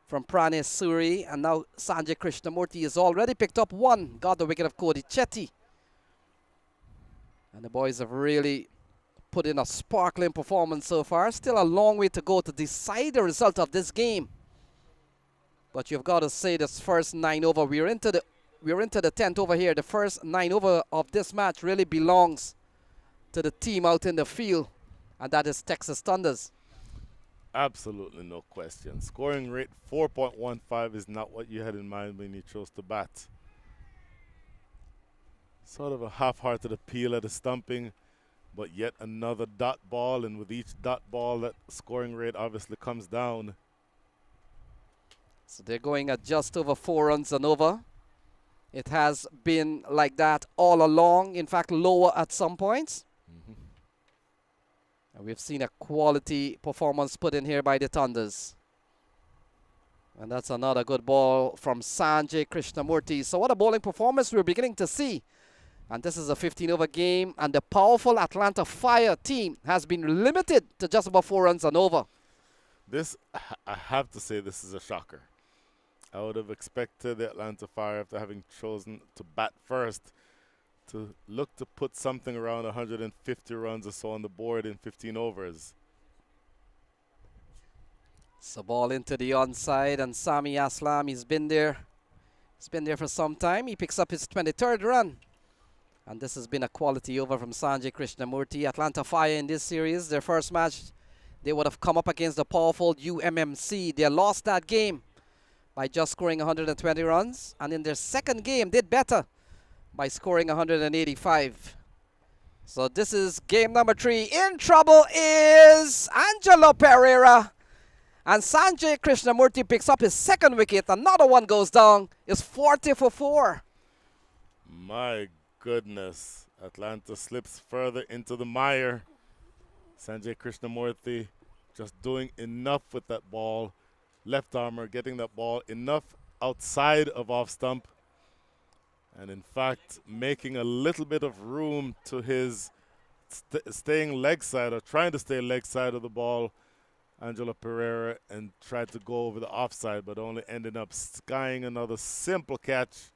from Pranesh Suri, and now Sanjay Krishnamurti has already picked up one. Got the wicket of Cody Chetty. And the boys have really put in a sparkling performance so far. Still a long way to go to decide the result of this game. But you've got to say this first 9 over, we're into the 10th over here. The first 9 over of this match really belongs to the team out in the field, and that is Texas Thunders. Absolutely no question. Scoring rate 4.15 is not what you had in mind when you chose to bat. Sort of a half-hearted appeal at the stumping, but yet another dot ball, and with each dot ball that scoring rate obviously comes down. So they're going at just over 4 runs and over. It has been like that all along, in fact lower at some points. And we've seen a quality performance put in here by the Thunders. And that's another good ball from Sanjay Krishnamurti. So what a bowling performance we're beginning to see. And this is a 15-over game, and the powerful Atlanta Fire team has been limited to just about 4 runs and over. This, I have to say, this is a shocker. I would have expected the Atlanta Fire, after having chosen to bat first, to look to put something around 150 runs or so on the board in 15 overs. So ball into the onside, and Sami Aslam, he's been there. He's been there for some time. He picks up his 23rd run. And this has been a quality over from Sanjay Krishnamurti. Atlanta Fire in this series, their first match, they would have come up against the powerful UMMC. They lost that game by just scoring 120 runs. And in their second game, did better by scoring 185. So this is game number 3. In trouble is Angelo Pereira. And Sanjay Krishnamurti picks up his second wicket. Another one goes down. It's 40 for 4. My goodness. Atlanta slips further into the mire. Sanjay Krishnamurti just doing enough with that ball. Left armour getting that ball enough outside of off stump. And in fact, making a little bit of room to his staying leg side, or trying to stay leg side of the ball, Angelo Pereira, and tried to go over the offside, but only ended up skying another simple catch.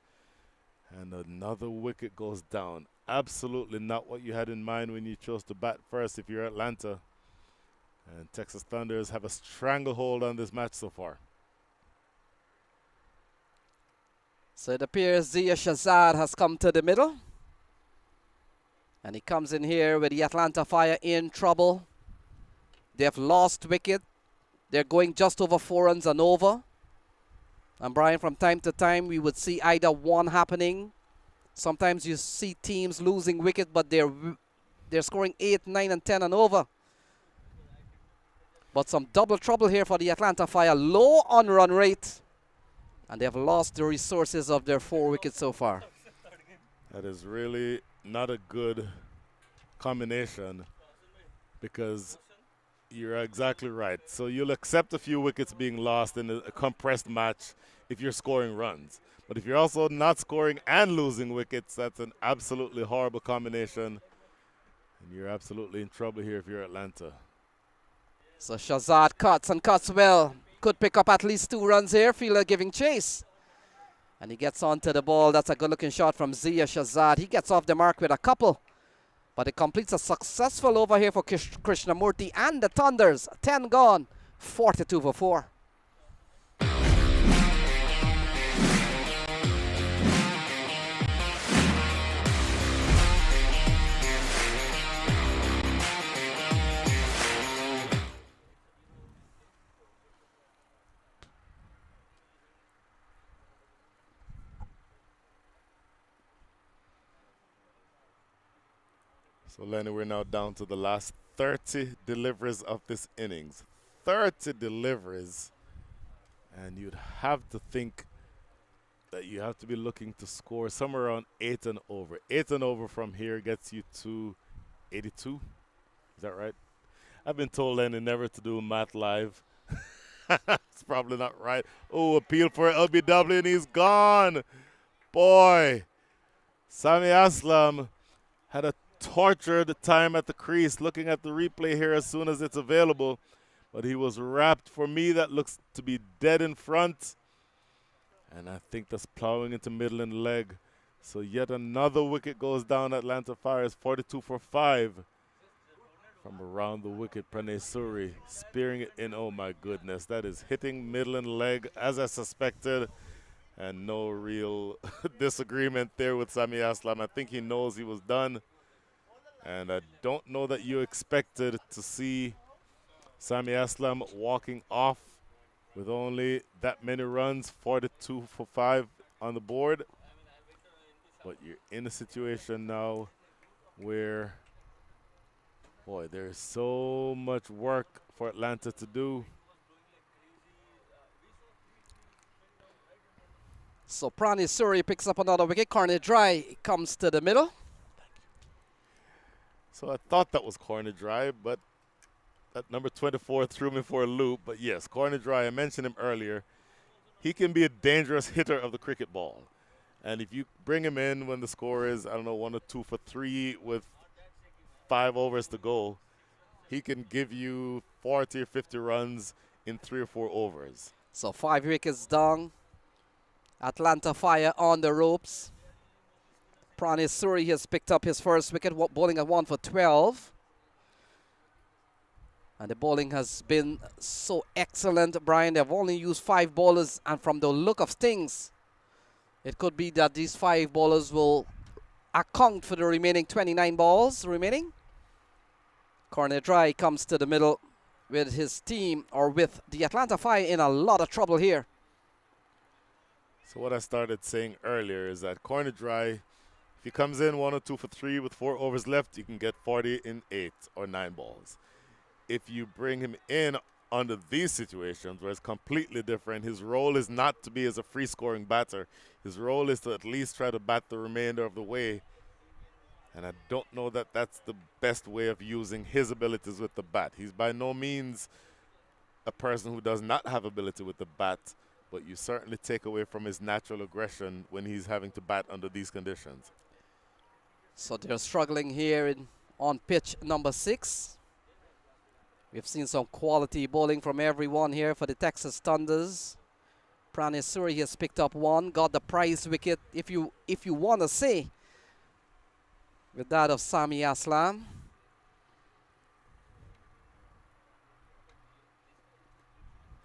And another wicket goes down. Absolutely not what you had in mind when you chose to bat first if you're Atlanta. And Texas Thunders have a stranglehold on this match so far. So it appears Zia Shazad has come to the middle. And he comes in here with the Atlanta Fire in trouble. They have lost wicket. They're going just over 4 runs and over. And Brian, from time to time, we would see either one happening. Sometimes you see teams losing wicket, but they're scoring 8, 9, and 10 and over. But some double trouble here for the Atlanta Fire. Low on run rate. And they have lost the resources of their 4 wickets so far. That is really not a good combination, because you're exactly right. So you'll accept a few wickets being lost in a compressed match if you're scoring runs. But if you're also not scoring and losing wickets, that's an absolutely horrible combination. And you're absolutely in trouble here if you're Atlanta. So Shazad cuts and cuts well. Could pick up at least 2 runs here. Fielder giving chase. And he gets onto the ball. That's a good looking shot from Zia Shazad. He gets off the mark with a couple. But it completes a successful over here for Krishnamurti and the Thunders. 10 gone, 42 for 4. So, Lenny, we're now down to the last 30 deliveries of this innings. 30 deliveries. And you'd have to think that you have to be looking to score somewhere around 8 and over. 8 and over from here gets you to 82. Is that right? I've been told, Lenny, never to do math live. It's probably not right. Oh, appeal for LBW, and he's gone. Boy, Sami Aslam had a tortured time at the crease. Looking at the replay here as soon as it's available. But he was wrapped. For me, that looks to be dead in front. And I think that's plowing into middle and leg. So yet another wicket goes down. Atlanta Fires 42 for 5. From around the wicket, Pranay Suri spearing it in. Oh my goodness, that is hitting middle and leg as I suspected. And no real disagreement there with Sami Aslam. I think he knows he was done. And I don't know that you expected to see Sami Aslam walking off with only that many runs, 42 for 5 on the board. But you're in a situation now where, boy, there's so much work for Atlanta to do. So Pranay Suri picks up another wicket. Corner dry comes to the middle. So I thought that was corner dry, but that number 24 threw me for a loop. But yes, corner dry, I mentioned him earlier. He can be a dangerous hitter of the cricket ball. And if you bring him in when the score is, I don't know, 1 or 2 for 3 with 5 overs to go, he can give you 40 or 50 runs in 3 or 4 overs. So 5 wickets down. Atlanta Fire on the ropes. Pranay Suri has picked up his first wicket, bowling at 1 for 12. And the bowling has been so excellent, Brian. They've only used 5 bowlers, and from the look of things, it could be that these 5 bowlers will account for the remaining 29 balls remaining. Corner dry comes to the middle with his team, or with the Atlanta Fire, in a lot of trouble here. So what I started saying earlier is that corner dry, if he comes in 1 or 2 for 3 with 4 overs left, you can get 40 in 8 or 9 balls. If you bring him in under these situations where it's completely different, his role is not to be as a free-scoring batter. His role is to at least try to bat the remainder of the way. And I don't know that that's the best way of using his abilities with the bat. He's by no means a person who does not have ability with the bat, but you certainly take away from his natural aggression when he's having to bat under these conditions. So they're struggling here on pitch number 6. We've seen some quality bowling from everyone here for the Texas Thunders. Pranay Suri has picked up 1, got the prize wicket, if you want to say, with that of Sami Aslam.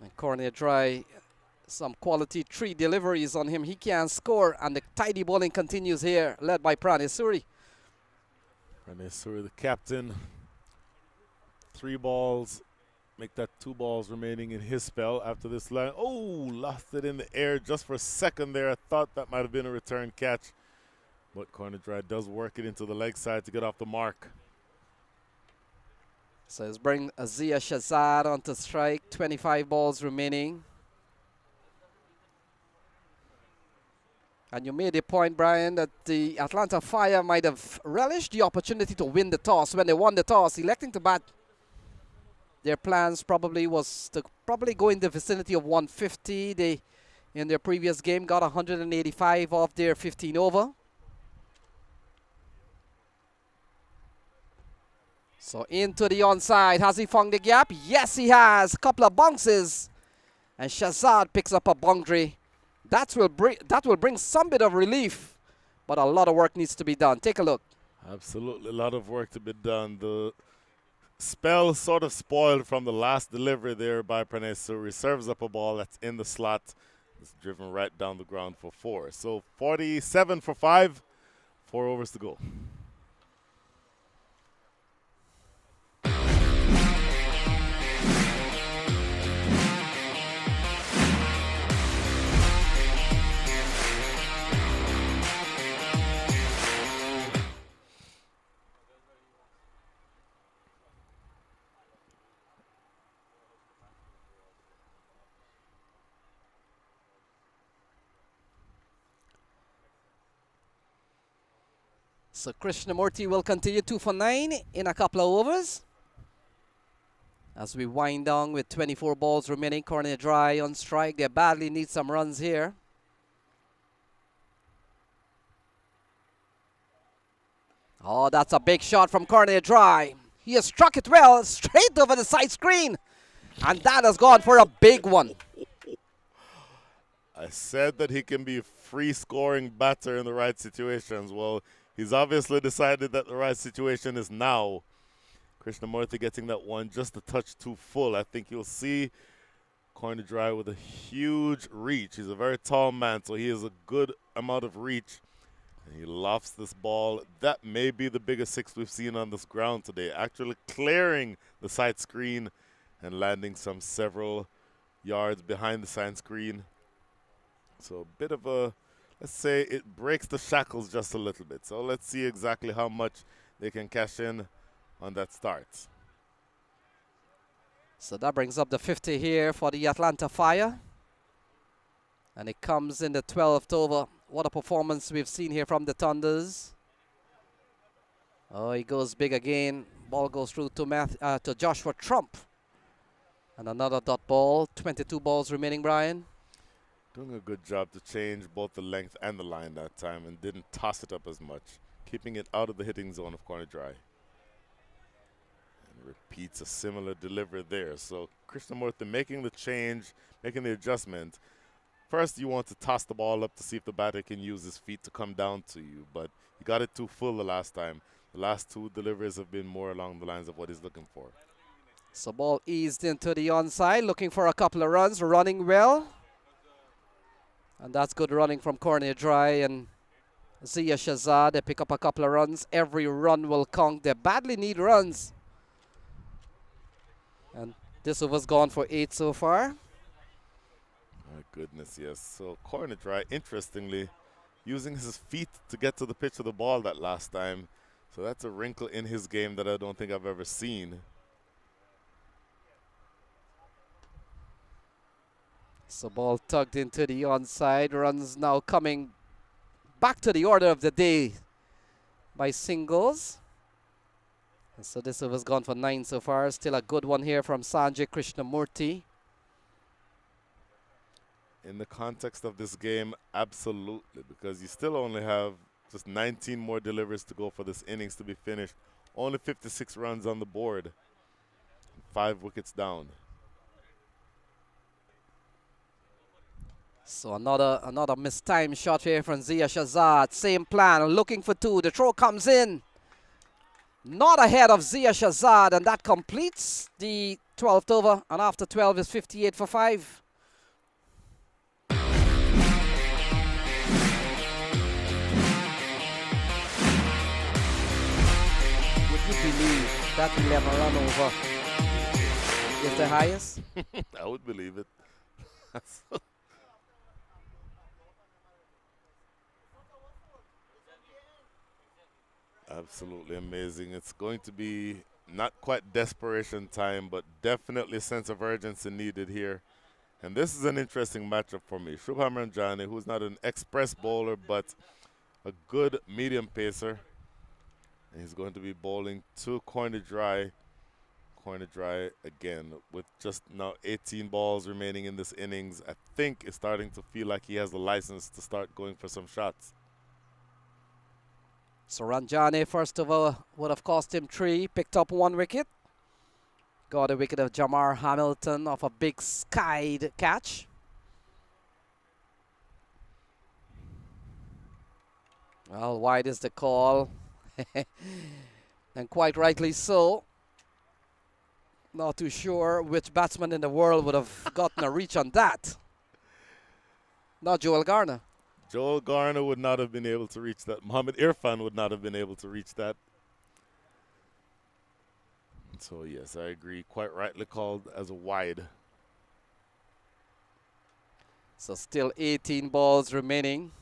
And corner dry, some quality 3 deliveries on him. He can't score, and the tidy bowling continues here, led by Pranay Suri. Pranay Suri, the captain. 3 balls, make that 2 balls remaining in his spell after this line. Oh, lost it in the air just for a second there. I thought that might have been a return catch. But corner dry does work it into the leg side to get off the mark. So let's bring Azia Shazad onto strike. 25 balls remaining. And you made a point, Brian, that the Atlanta Fire might have relished the opportunity to win the toss. When they won the toss, electing to bat, their plans probably was to go in the vicinity of 150. They, in their previous game, got 185 off their 15 over. So into the onside. Has he found the gap? Yes, he has. A couple of bounces. And Shazad picks up a boundary. That will bring some bit of relief. But a lot of work needs to be done. Take a look. Absolutely, a lot of work to be done. The spell sort of spoiled from the last delivery there by Pranay Suri. Serves up a ball that's in the slot. It's driven right down the ground for 4. So 47 for 5. 4 overs to go. So Krishnamurti will continue 2 for 9 in a couple of overs. As we wind down with 24 balls remaining, corner dry on strike. They badly need some runs here. Oh, that's a big shot from Cornet Dry. He has struck it well, straight over the side screen. And that has gone for a big one. I said that he can be a free scoring batter in the right situations. Well, he's obviously decided that the right situation is now. Krishnamurti getting that one just a touch too full. I think you'll see Corner Dry with a huge reach. He's a very tall man, so he has a good amount of reach. And he lofts this ball. That may be the biggest six we've seen on this ground today. Actually clearing the side screen and landing some several yards behind the side screen. So a bit of a, let's say it breaks the shackles just a little bit. So let's see exactly how much they can cash in on that start. So that brings up the 50 here for the Atlanta Fire. And it comes in the 12th over. What a performance we've seen here from the Thunders. Oh, he goes big again. Ball goes through to Joshua Trump. And another dot ball. 22 balls remaining, Brian. Doing a good job to change both the length and the line that time and didn't toss it up as much. Keeping it out of the hitting zone of Corner Dry. And repeats a similar delivery there. So Krishnamurti making the change, making the adjustment. First, you want to toss the ball up to see if the batter can use his feet to come down to you. But he got it too full the last time. The last two deliveries have been more along the lines of what he's looking for. So ball eased into the onside, looking for a couple of runs, running well. And that's good running from Cornet Dry and Zia Shazad. They pick up a couple of runs. Every run will count. They badly need runs. And this over's gone for 8 so far. My goodness, yes. So Cornet Dry, interestingly, using his feet to get to the pitch of the ball that last time. So that's a wrinkle in his game that I don't think I've ever seen. So ball tugged into the onside. Runs now coming back to the order of the day by singles. And so this over's gone for 9 so far. Still a good one here from Sanjay Krishnamurti. In the context of this game, absolutely, because you still only have just 19 more deliveries to go for this innings to be finished. Only 56 runs on the board. 5 wickets down. So another mistimed shot here from Zia Shazad. Same plan, looking for 2. The throw comes in. Not ahead of Zia Shazad, and that completes the 12th over. And after 12 is 58 for 5. Would you believe that 11 run over is the highest? I would believe it. Absolutely amazing. It's going to be not quite desperation time, but definitely a sense of urgency needed here. And this is an interesting matchup for me. Shubham Ranjani, who's not an express bowler, but a good medium pacer. And he's going to be bowling to Corner Dry. Corner Dry again with just now 18 balls remaining in this innings. I think it's starting to feel like he has the license to start going for some shots. So Ranjani, first of all, would have cost him 3, picked up 1 wicket. Got a wicket of Jamar Hamilton off a big skied catch. Well, wide is the call. And quite rightly so. Not too sure which batsman in the world would have gotten a reach on that. Not Joel Garner. Joel Garner would not have been able to reach that. Mohammad Irfan would not have been able to reach that. So, yes, I agree. Quite rightly called as a wide. So still 18 balls remaining.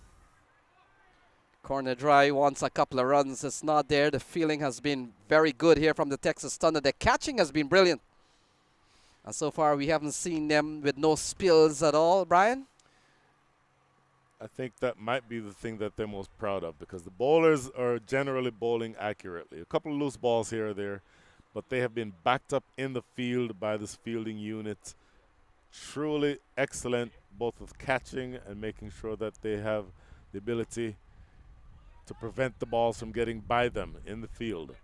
Corner Dry wants a couple of runs. It's not there. The feeling has been very good here from the Texas Thunder. The catching has been brilliant. And so far we haven't seen them with no spills at all, Brian. I think that might be the thing that they're most proud of because the bowlers are generally bowling accurately. A couple of loose balls here or there, but they have been backed up in the field by this fielding unit. Truly excellent, both with catching and making sure that they have the ability to prevent the balls from getting by them in the field.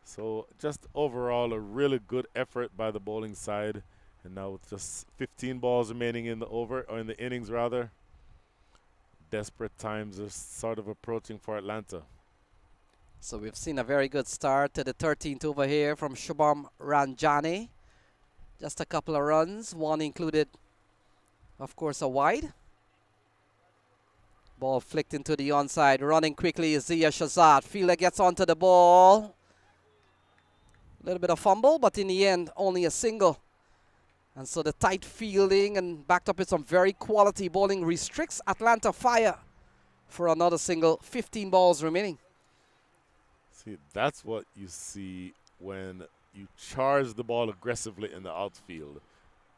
So just overall a really good effort by the bowling side. And now with just 15 balls remaining in the over, or in the innings rather, desperate times are sort of approaching for Atlanta. So we've seen a very good start to the 13th over here from Shubham Ranjani. Just a couple of runs, one included, of course, a wide. Ball flicked into the onside. Running quickly is Zia Shazad. Fielder gets onto the ball. A little bit of fumble, but in the end, only a single. And so the tight fielding and backed up with some very quality bowling restricts Atlanta Fire for another single. 15 balls remaining. See, that's what you see when you charge the ball aggressively in the outfield.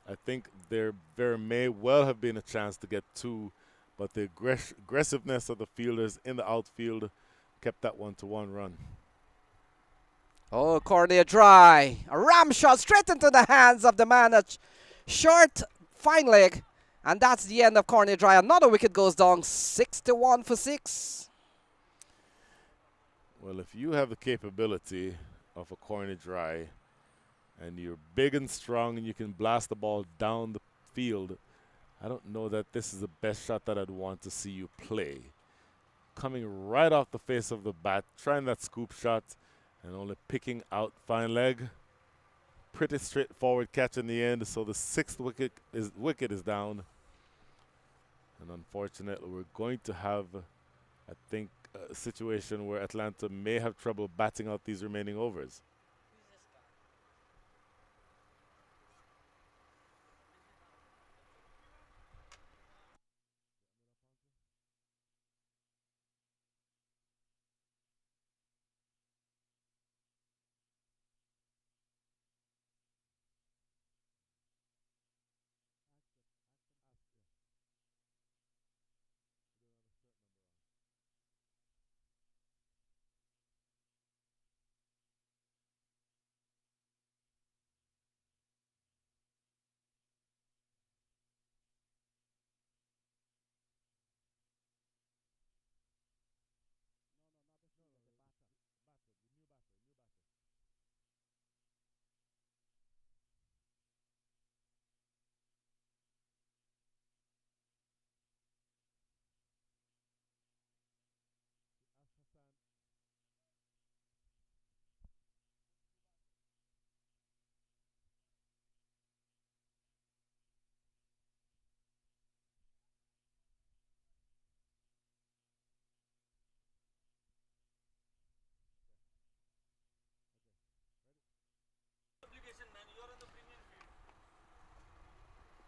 I think there may well have been a chance to get two, but the aggressiveness of the fielders in the outfield kept that one to one run. Oh, corner dry. A ram shot straight into the hands of the man at short, fine leg. And that's the end of corner dry. Another wicket goes down, 61 for 6. Well, if you have the capability of a corner dry and you're big and strong and you can blast the ball down the field, I don't know that this is the best shot that I'd want to see you play. Coming right off the face of the bat, trying that scoop shot and only picking out fine leg. Pretty straightforward catch in the end, so the 6th wicket is down. And unfortunately, we're going to have, I think, a situation where Atlanta may have trouble batting out these remaining overs.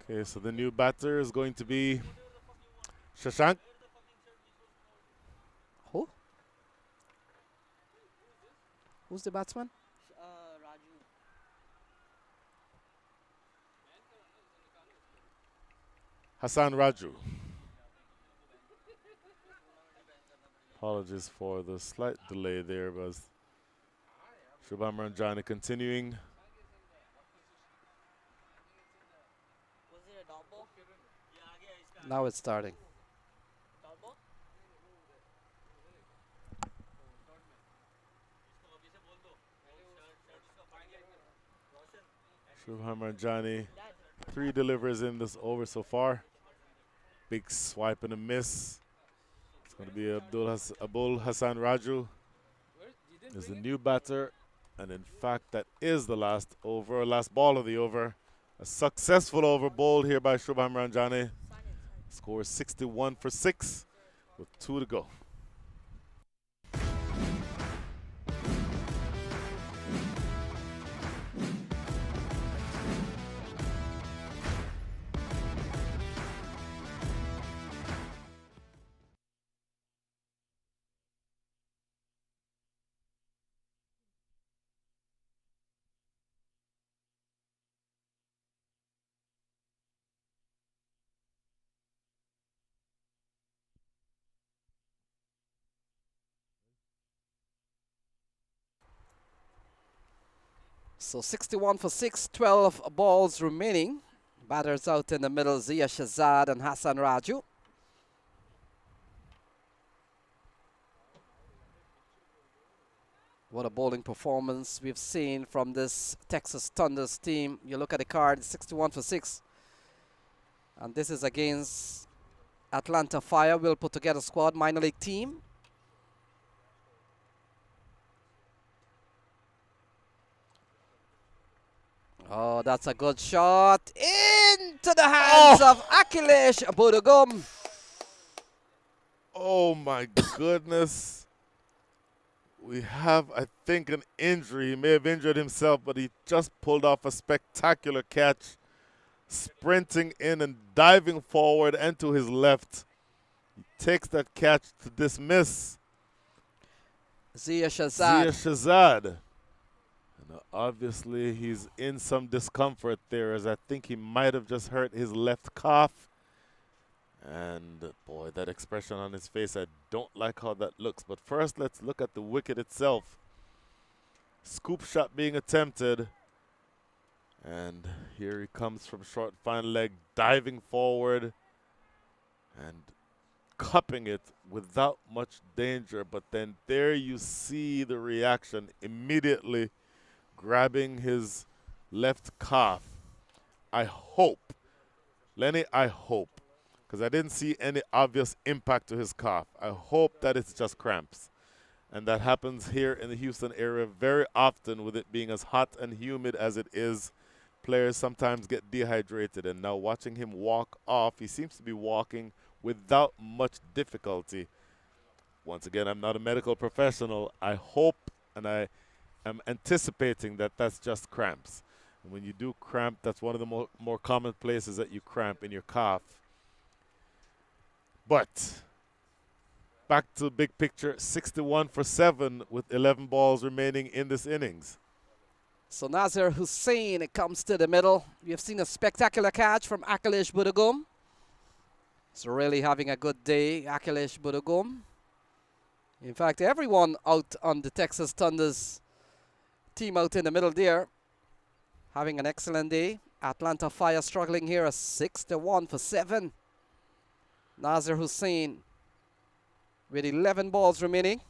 Okay, so the new batter is going to be Shashank. Who? Who's the batsman? Raju. Hassan Raju. Apologies for the slight delay there, but Shubham Ranjani continuing. Was it a dot ball? Now it's starting. Dot ball? Shubham Ranjani, 3 delivers in this over so far. Big swipe and a miss. It's going to be Abul Hassan Raju is the new batter. And in fact, that is the last ball of the over. A successful over bowled here by Shubham Ranjani. Score 61 for 6 with 2 to go. So 61 for 6, 12 balls remaining. Batters out in the middle, Zia Shazad and Hassan Raju. What a bowling performance we've seen from this Texas Thunders team. You look at the card, 61 for 6. And this is against Atlanta Fire. We'll put together a squad, minor league team. Oh, that's a good shot. Into the hands of Akhilesh Budugum. Oh my goodness. We have, I think, an injury. He may have injured himself, but he just pulled off a spectacular catch, sprinting in and diving forward and to his left. He takes that catch to dismiss Zia Shazad. Zia Shazad. And obviously, he's in some discomfort there, as I think he might have just hurt his left calf. And boy, that expression on his face, I don't like how that looks. But first, let's look at the wicket itself. Scoop shot being attempted. And here he comes from short fine leg, diving forward and cupping it without much danger. But then there you see the reaction, immediately grabbing his left calf. I hope, Lenny, I hope, because I didn't see any obvious impact to his calf. I hope that it's just cramps. And that happens here in the Houston area very often, with it being as hot and humid as it is. Players sometimes get dehydrated. And now watching him walk off, he seems to be walking without much difficulty. Once again, I'm not a medical professional. I hope and I am anticipating that that's just cramps. And when you do cramp, that's one of the more common places that you cramp, in your calf. But back to the big picture, 61 for 7 with 11 balls remaining in this innings. So Nazir Hussain, it comes to the middle. We have seen a spectacular catch from Akhilesh Budugum. So really having a good day, Akhilesh Budugum. In fact, everyone out on the Texas Thunders team out in the middle there having an excellent day. Atlanta Fire struggling here, a 61 for 7. Nazir Hussain with 11 balls remaining.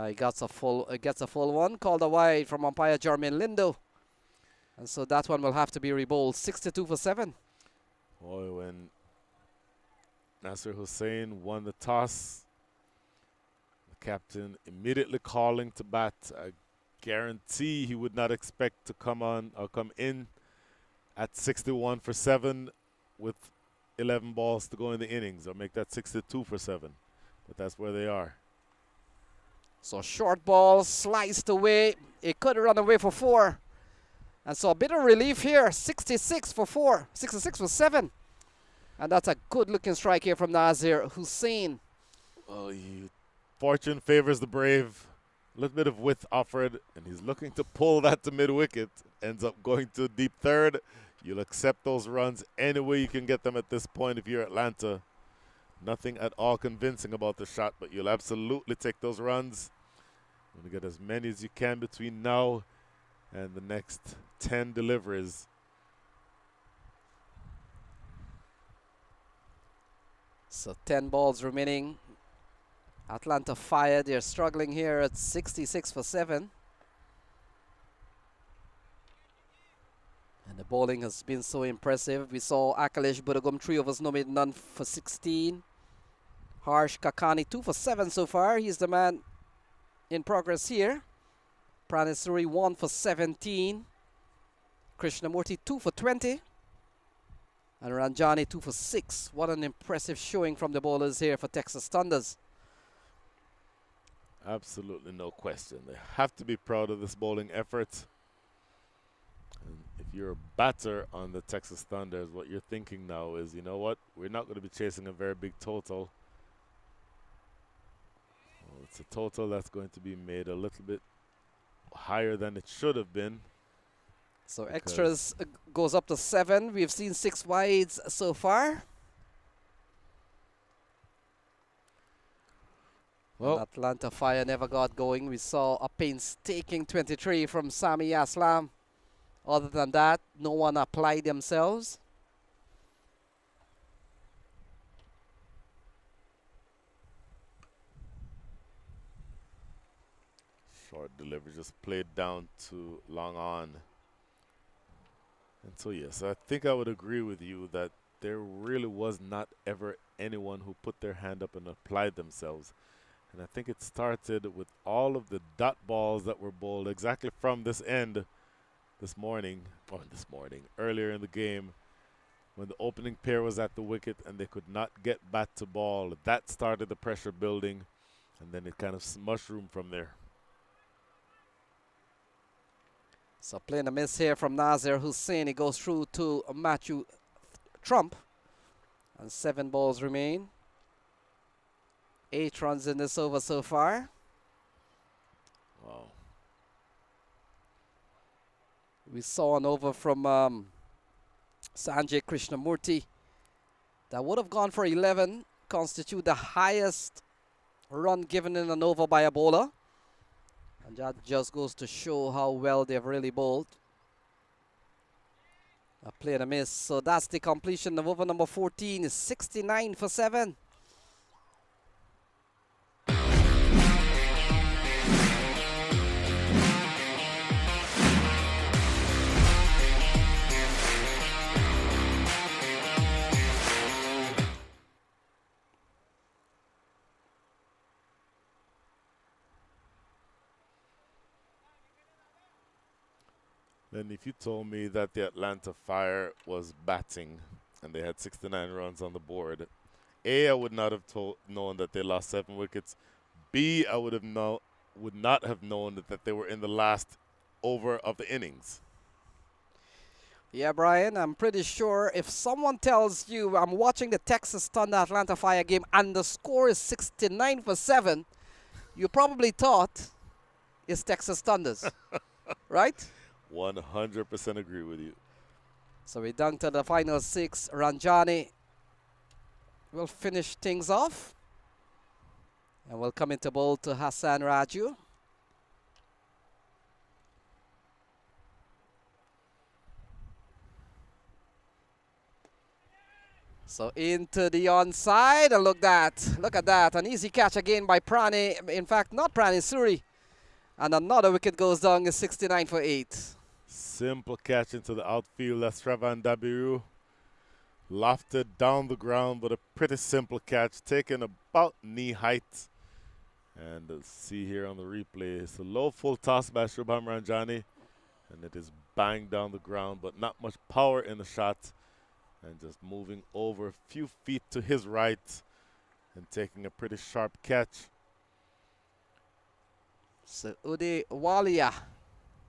He gets a full one, called a wide from umpire Jermaine Lindo. And so that one will have to be rebowled, 62 for 7. Boy, when Nazir Hussain won the toss, the captain immediately calling to bat. I guarantee he would not expect to come in at 61 for 7 with 11 balls to go in the innings, or make that 62 for 7. But that's where they are. So short ball sliced away. It could run away for 4. And so a bit of relief here, 66 for 4, 66 for 7. And that's a good looking strike here from Nazir Hussain. Well, fortune favors the brave. A little bit of width offered, and he's looking to pull that to mid-wicket. Ends up going to deep third. You'll accept those runs any way you can get them at this point if you're Atlanta. Nothing at all convincing about the shot, but you'll absolutely take those runs. You want to get as many as you can between now and the next 10 deliveries. So 10 balls remaining. Atlanta Fire, they're struggling here at 66 for 7. And the bowling has been so impressive. We saw Akhilesh Budugum 3 overs, no made none for 16. Harsh Kakani 2 for 7 so far. He's the man in progress here. Pranesuri 1 for 17. Krishnamurti 2 for 20. And Ranjani 2 for 6. What an impressive showing from the bowlers here for Texas Thunders. Absolutely no question. They have to be proud of this bowling effort. And if you're a batter on the Texas Thunders, what you're thinking now is, you know what, we're not going to be chasing a very big total. Well, it's a total that's going to be made a little bit higher than it should have been. So extras goes up to 7. We've seen 6 wides so far. Well, Atlanta Fire never got going. We saw a painstaking 23 from Sami Aslam. Other than that, no one applied themselves. Short delivery just played down to long on. And so, yes, I think I would agree with you that there really was not ever anyone who put their hand up and applied themselves. And I think it started with all of the dot balls that were bowled exactly from this end earlier in the game, when the opening pair was at the wicket and they could not get bat to ball. That started the pressure building, and then it kind of mushroomed from there. So playing a miss here from Nazir Hussain. He goes through to Matthew Trump. And 7 balls remain. 8 runs in this over so far. Wow. We saw an over from Sanjay Krishnamurti that would have gone for 11, constitute the highest run given in an over by a bowler. And that just goes to show how well they've really bowled. A play and a miss. So that's the completion of over number 14. Is 69 for 7. Then if you told me that the Atlanta Fire was batting and they had 69 runs on the board, A, I would not have known that they lost 7 wickets. B, I would not have known that they were in the last over of the innings. Yeah, Brian, I'm pretty sure if someone tells you I'm watching the Texas Thunder Atlanta Fire game and the score is 69 for 7, you probably thought it's Texas Thunders, right? 100% agree with you. So we're down to the final 6. Ranjani will finish things off. And we'll come into bowl to Hassan Raju. So into the onside, and look at that, an easy catch again by Prani. In fact, not Prani, Suri. And another wicket goes down, is 69 for 8. Simple catch into the outfield. That's Shravan Dabiru. Lofted down the ground, but a pretty simple catch, taken about knee height. And see here on the replay, it's a low full toss by Shubham Ranjani, and it is banged down the ground, but not much power in the shot. And just moving over a few feet to his right and taking a pretty sharp catch. So Uday Walia,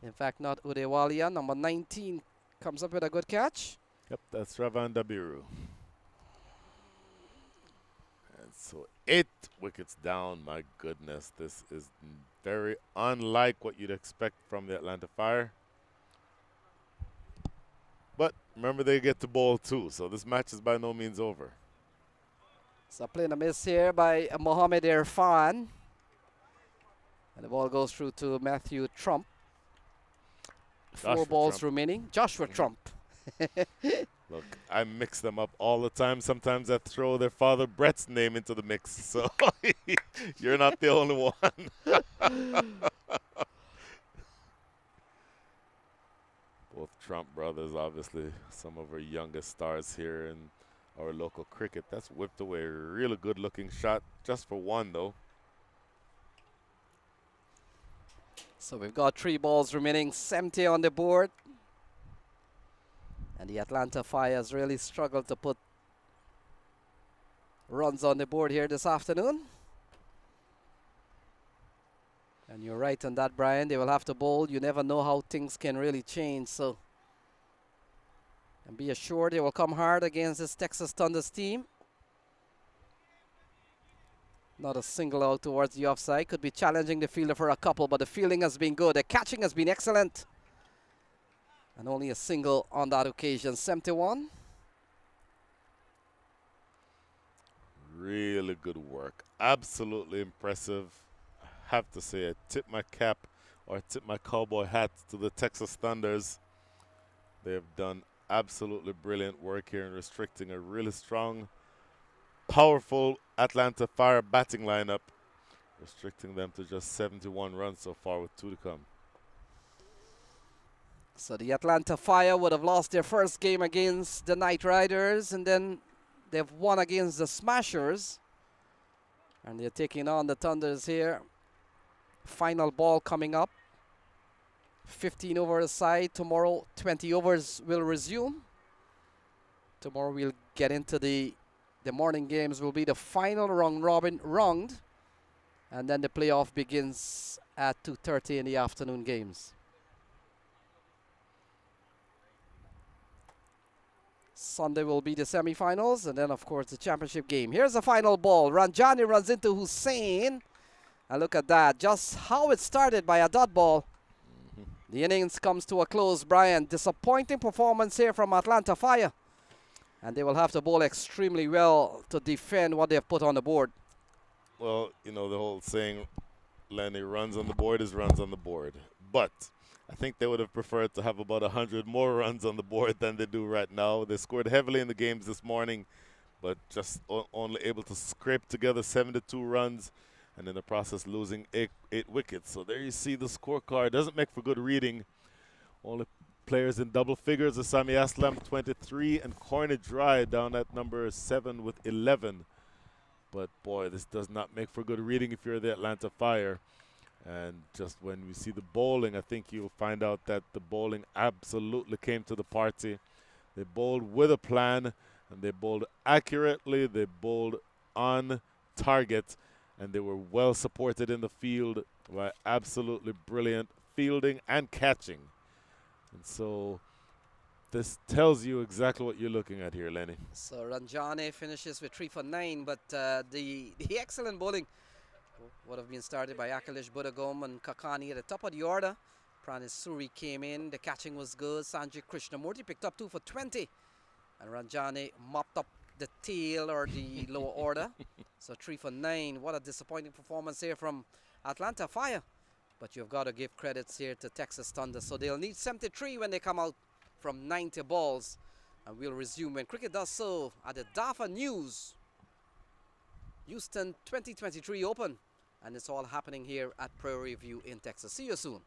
in fact not Uday Walia, number 19 comes up with a good catch. Yep, that's Ravan Dabiru. And so 8 wickets down. My goodness, this is very unlike what you'd expect from the Atlanta Fire. But remember, they get to bowl too, so this match is by no means over. So playing a miss here by Mohamed Irfan. And the ball goes through to Matthew Trump. Joshua 4 balls Trump. remaining. Joshua Trump. Look, I mix them up all the time. Sometimes I throw their father Brett's name into the mix, so you're not the only one. Both Trump brothers, obviously, some of our youngest stars here in our local cricket. That's whipped away. A really good-looking shot, just for 1, though. So we've got 3 balls remaining, 70 on the board. And the Atlanta Fire has really struggled to put runs on the board here this afternoon. And you're right on that, Brian. They will have to bowl. You never know how things can really change. So, and be assured they will come hard against this Texas Thunders team. Not a single out towards the offside. Could be challenging the fielder for a couple, but the fielding has been good. The catching has been excellent. And only a single on that occasion. 71. Really good work. Absolutely impressive. I have to say, I tip my cap or tip my cowboy hat to the Texas Thunders. They have done absolutely brilliant work here in restricting a really strong, powerful Atlanta Fire batting lineup. restricting them to just 71 runs so far with 2 to come. So the Atlanta Fire would have lost their first game against the Knight Riders, and then they've won against the Smashers. And they're taking on the Thunders here. Final ball coming up. 15 over the side. Tomorrow, 20 overs will resume. Tomorrow we'll get into the morning games. Will be the final round-robin round. And then the playoff begins at 2:30 in the afternoon games. Sunday will be the semifinals, and then of course the championship game. Here's the final ball. Ranjani runs into Hussein. And look at that, just how it started by a dot ball. The innings comes to a close, Brian. Disappointing performance here from Atlanta Fire. And they will have to bowl extremely well to defend what they've put on the board. Well, you know, the whole saying, Lenny, runs on the board is runs on the board. But I think they would have preferred to have about 100 more runs on the board than they do right now. They scored heavily in the games this morning, but just only able to scrape together 72 runs, and in the process losing eight wickets. So there you see the scorecard. Doesn't make for good reading. Only players in double figures are Sami Aslam, 23, and Corny Dry down at number 7 with 11. But boy, this does not make for good reading if you're the Atlanta Fire. And just when we see the bowling, I think you'll find out that the bowling absolutely came to the party. They bowled with a plan, and they bowled accurately. They bowled on target, and they were well supported in the field by absolutely brilliant fielding and catching. And so this tells you exactly what you're looking at here, Lenny. So Ranjani finishes with 3 for 9, but the excellent bowling would have been started by Akhilesh Budagom and Kakani at the top of the order. Pranis Suri came in, the catching was good. Sanjay Krishnamurti picked up 2 for 20. And Ranjani mopped up the tail or the lower order. So 3 for 9. What a disappointing performance here from Atlanta Fire. But you've got to give credits here to Texas Thunder. So they'll need 73 when they come out from 90 balls. And we'll resume when cricket does so at the DAFA News Houston 2023 Open. And it's all happening here at Prairie View in Texas. See you soon.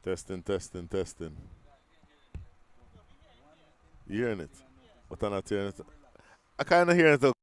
Testing, testing, testing. You hearing it? But I'm not hearing it. I kind of hear it.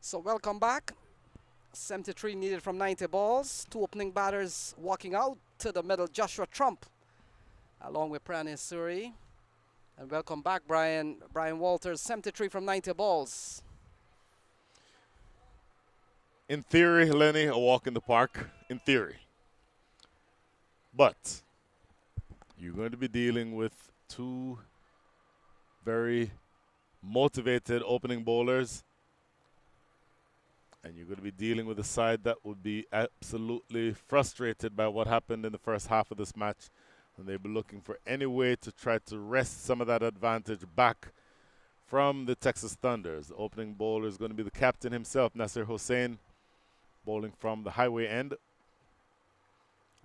So welcome back. 73 needed from 90 balls. Two opening batters walking out to the middle. Joshua Trump along with Pranay Suri. And welcome back, Brian Walters. 73 from 90 balls. In theory, Lenny, a walk in the park. In theory. But you're going to be dealing with two very motivated opening bowlers. And you're going to be dealing with a side that would be absolutely frustrated by what happened in the first half of this match. And they'll be looking for any way to try to wrest some of that advantage back from the Texas Thunders. The opening bowler is going to be the captain himself, Nasir Hussain, bowling from the highway end.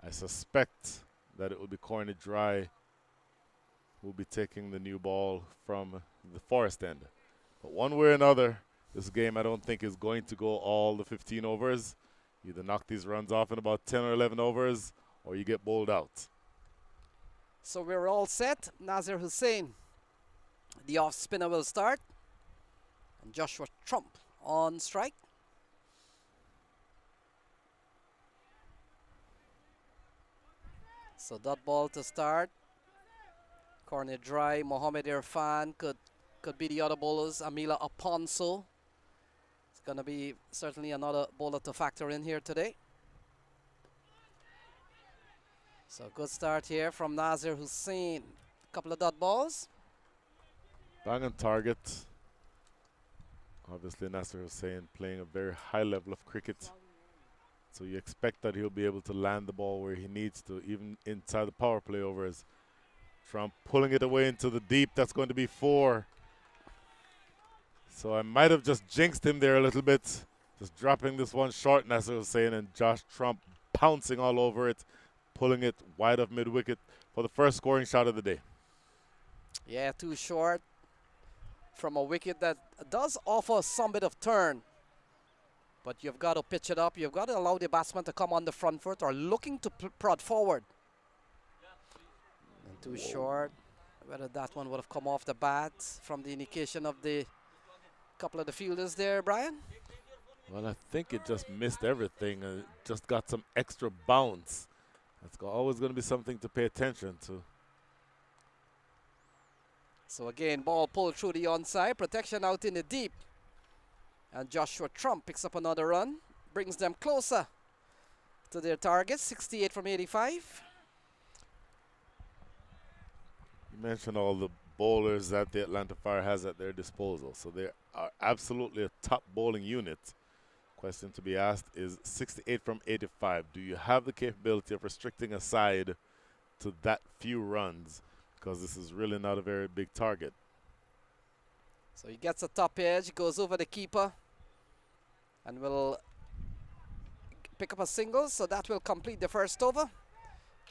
I suspect that it will be Corny Dry who will be taking the new ball from the forest end. But one way or another, this game I don't think is going to go all the 15 overs. You either knock these runs off in about 10 or 11 overs or you get bowled out. So we're all set. Nasir Hussain, the off spinner, will start. And Joshua Trump on strike. So dot ball to start. Corner Dry, Mohamed Irfan could be the other bowlers. Amila Aponso. It's going to be certainly another bowler to factor in here today. So good start here from Nasir Hussain. Couple of dot balls. Bang on target. Obviously Nasir Hussain playing a very high level of cricket. So you expect that he'll be able to land the ball where he needs to, even inside the power play overs. Trump pulling it away into the deep. That's going to be 4. So I might have just jinxed him there a little bit. Just dropping this one short, Nasir Hussain, and Josh Trump pouncing all over it, pulling it wide of mid-wicket for the first scoring shot of the day. Yeah, too short from a wicket that does offer some bit of turn. But you've got to pitch it up. You've got to allow the batsman to come on the front foot or looking to prod forward. And too short. Whether that one would have come off the bat from the indication of the couple of the fielders there, Brian? Well, I think it just missed everything. Just got some extra bounce. That's always going to be something to pay attention to. So again, ball pulled through the onside. Protection out in the deep. And Joshua Trump picks up another run. Brings them closer to their target. 68 from 85. You mentioned all the bowlers that the Atlanta Fire has at their disposal. So they are absolutely a top bowling unit. Question to be asked is 68 from 85. Do you have the capability of restricting a side to that few runs? Because this is really not a very big target. So he gets a top edge, goes over the keeper, and will pick up a single. So that will complete the first over.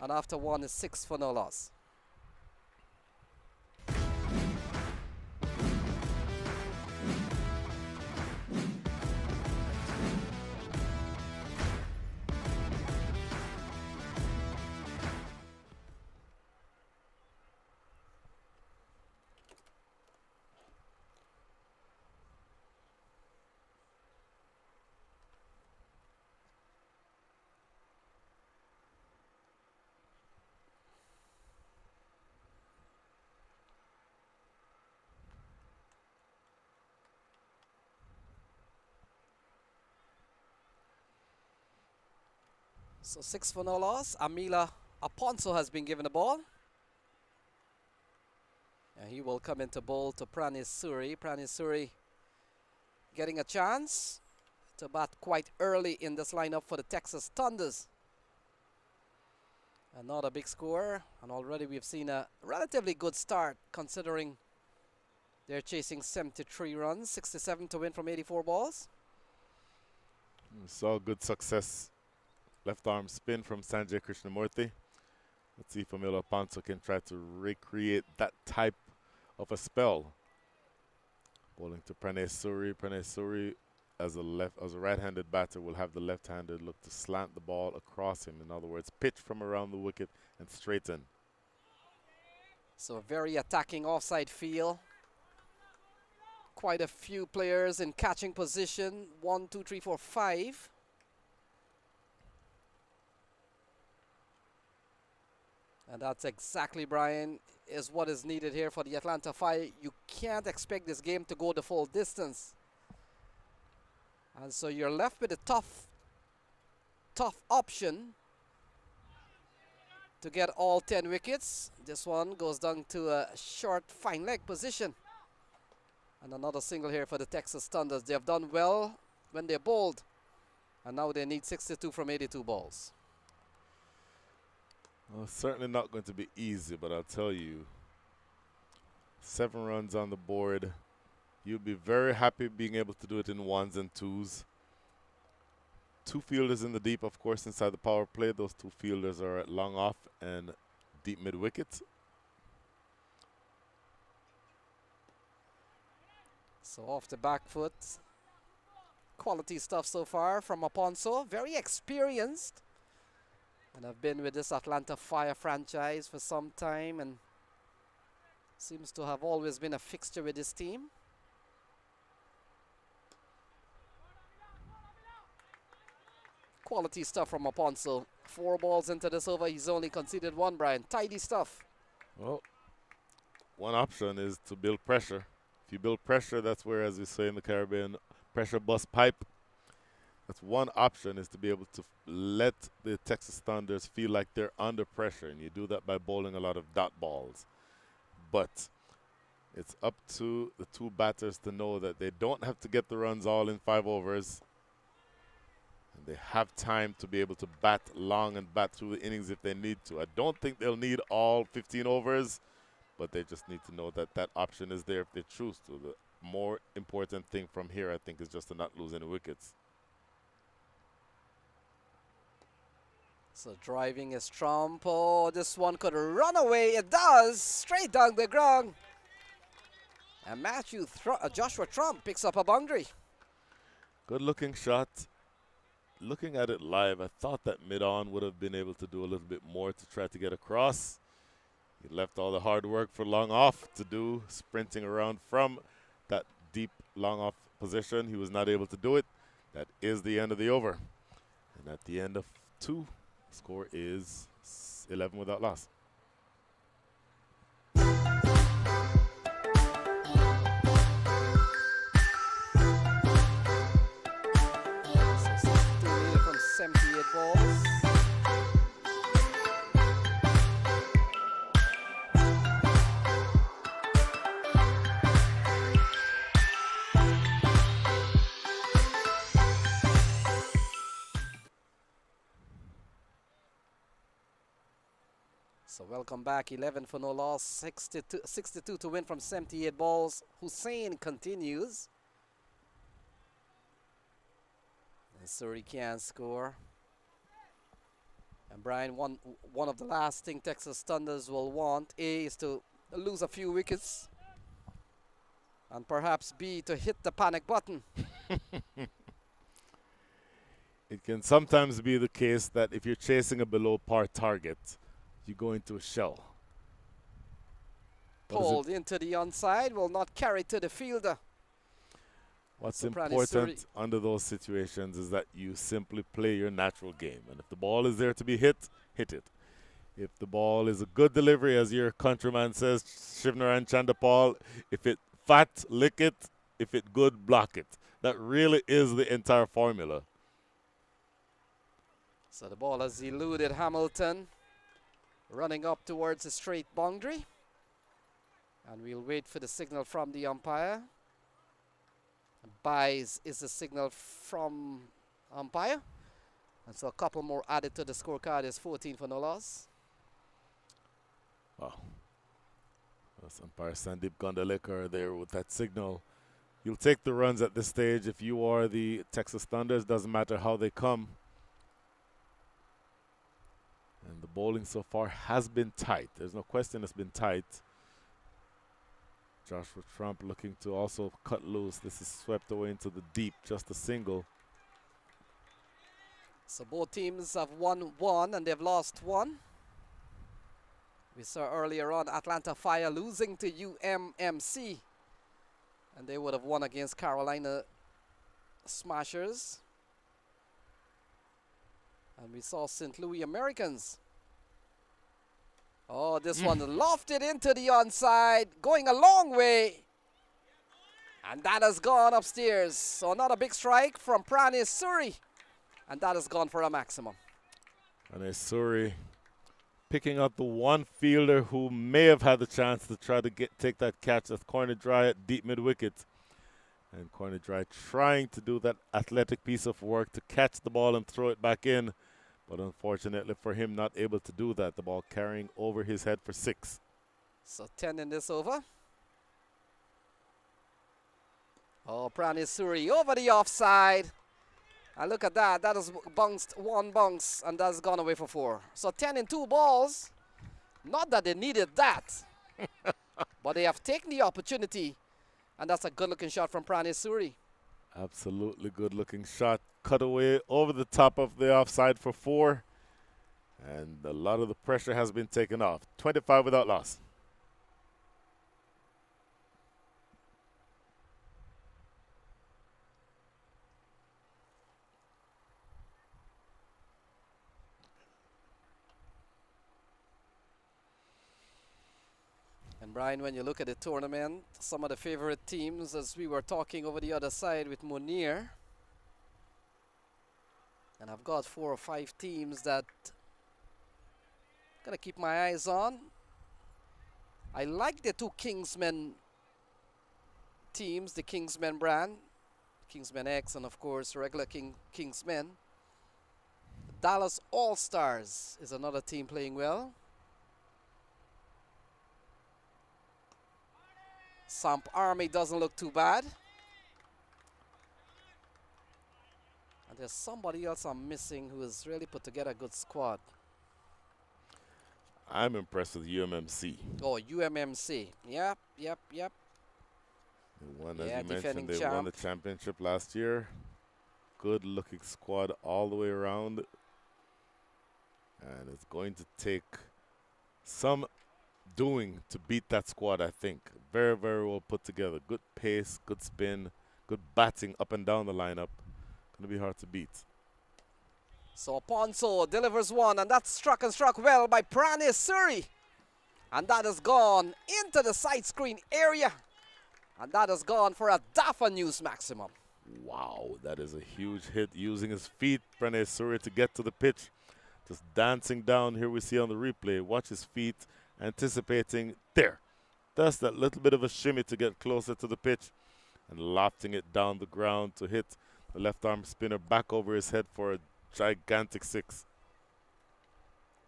And after one is 6 for no loss. So 6 for no loss. Amila Aponso has been given the ball. And he will come into bowl to Pranay Suri. Pranay Suri getting a chance to bat quite early in this lineup for the Texas Thunders. And not a big score. And already we've seen a relatively good start considering they're chasing 73 runs, 67 to win from 84 balls. We saw good success. Left arm spin from Sanjay Krishnamurthy. Let's see if Amila Aponso can try to recreate that type of a spell. Bowling to Pranay Suri. Pranay Suri, as a right-handed batter, will have the left-handed look to slant the ball across him. In other words, pitch from around the wicket and straighten. So a very attacking offside feel. quite a few players in catching position. 1, 2, 3, 4, 5. And that's exactly, Brian, is what is needed here for the Atlanta Fire. You can't expect this game to go the full distance. And so you're left with a tough option to get all 10 wickets. This one goes down to a short fine leg position. And another single here for the Texas Thunders. They have done well when they bowled. And now they need 62 from 82 balls. Well, it's certainly not going to be easy, but I'll tell you, 7 runs on the board. You'll be very happy being able to do it in 1s and 2s. 2 fielders in the deep, of course, inside the power play. Those 2 fielders are at long off and deep mid wicket. So off the back foot. Quality stuff so far from Aponso. Very experienced. And I've been with this Atlanta Fire franchise for some time and seems to have always been a fixture with this team. Quality stuff from Aponso. 4 balls into this over. He's only conceded 1, Brian. Tidy stuff. Well, one option is to build pressure. If you build pressure, that's where, as we say in the Caribbean, pressure bust pipe. That's one option, is to be able to let the Texas Thunders feel like they're under pressure, and you do that by bowling a lot of dot balls. But it's up to the 2 batters to know that they don't have to get the runs all in 5 overs. And they have time to be able to bat long and bat through the innings if they need to. I don't think they'll need all 15 overs, but they just need to know that that option is there if they choose to. The more important thing from here, I think, is just to not lose any wickets. So driving is Trump. Oh, this one could run away. It does. Straight down the ground. And Joshua Trump picks up a boundary. Good looking shot. Looking at it live, I thought that mid-on would have been able to do a little bit more to try to get across. He left all the hard work for long off to do, sprinting around from that deep long off position. He was not able to do it. That is the end of the over. And at the end of 2, score is 11 without loss. So 62 from 78 balls. So welcome back, 11 for no loss, 62 to win from 78 balls. Hussain continues. And Surrey can score. And Brian, one of the last thing Texas Thunders will want, A, is to lose a few wickets. And perhaps B, to hit the panic button. It can sometimes be the case that if you're chasing a below par target, you go into a shell. Pulled into the onside, will not carry to the fielder. What's Soprani important Surrey. under those situations is that you simply play your natural game. And if the ball is there to be hit, hit it. If the ball is a good delivery, as your countryman says, Shivnaran Chandapal, if it fat, lick it. If it good, block it. That really is the entire formula. So the ball has eluded Hamilton, running up towards a straight boundary. And we'll wait for the signal from the umpire. Buys is the signal from umpire. And so a couple more added to the scorecard is 14 for no loss. Wow. That's umpire Sandeep Gondalekar there with that signal. You'll take the runs at this stage if you are the Texas Thunders. Doesn't matter how they come. And the bowling so far has been tight. There's no question it's been tight. Joshua Trump looking to also cut loose. This is swept away into the deep, just a single. So both teams have won 1 and they've lost 1. We saw earlier on Atlanta Fire losing to UMMC. And they would have won against Carolina Smashers. And we saw St. Louis Americans. Oh, this one lofted into the onside, going a long way. And that has gone upstairs. So another big strike from Pranis Suri. And that has gone for a maximum. And Suri picking out the one fielder who may have had the chance to try to take that catch. That's Corner Dry at deep mid wicket. And Corner Dry trying to do that athletic piece of work to catch the ball and throw it back in. But unfortunately for him, not able to do that. The ball carrying over his head for 6. So 10 in this over. Oh, Pranis Suri over the offside. And look at that. That has bounced one bounce and that's gone away for 4. So 10 in 2 balls. Not that they needed that. But they have taken the opportunity. And that's a good looking shot from Pranis Suri. Absolutely good looking shot. Cut away over the top of the offside for 4. And a lot of the pressure has been taken off. 25 without loss. And Brian, when you look at the tournament, some of the favorite teams, as we were talking over the other side with Munir, and I've got 4 or 5 teams that I'm gonna keep my eyes on. I like the 2 Kingsmen teams, the Kingsmen brand, Kingsmen X, and of course regular Kingsmen. Dallas All Stars is another team playing well. Samp Army doesn't look too bad. And there's somebody else I'm missing who has really put together a good squad. I'm impressed with UMMC. Oh, UMMC. Yep. They won, as Yeah, you mentioned, defending they won the champ. championship last year. Good looking squad all the way around. And it's going to take some doing to beat that squad, I think. Very, very well put together. Good pace, good spin, good batting up and down the lineup. Going to be hard to beat. So Ponso delivers one, and that's struck well by Pranis Suri. And that has gone into the side screen area. And that has gone for a Dafa News maximum. Wow, that is a huge hit using his feet, Pranis Suri, to get to the pitch. Just dancing down here we see on the replay. Watch his feet, anticipating there. That's that little bit of a shimmy to get closer to the pitch and lofting it down the ground to hit the left arm spinner back over his head for a gigantic 6.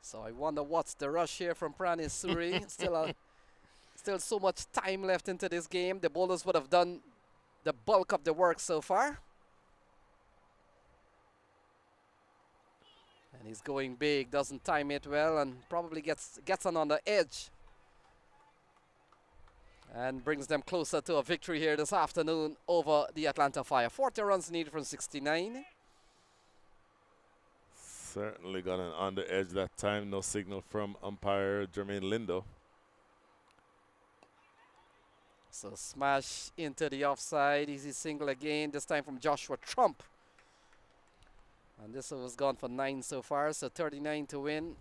So I wonder what's the rush here from Pranis Suri. Still so much time left into this game. The bowlers would have done the bulk of the work so far. And he's going big, doesn't time it well, and probably gets on the edge. And brings them closer to a victory here this afternoon over the Atlanta Fire. 40 runs needed from 69. Certainly got an on the edge that time. No signal from umpire Jermaine Lindo. So smash into the offside. Easy single again, this time from Joshua Trump. And this was gone for 9 so far, so 39 to win.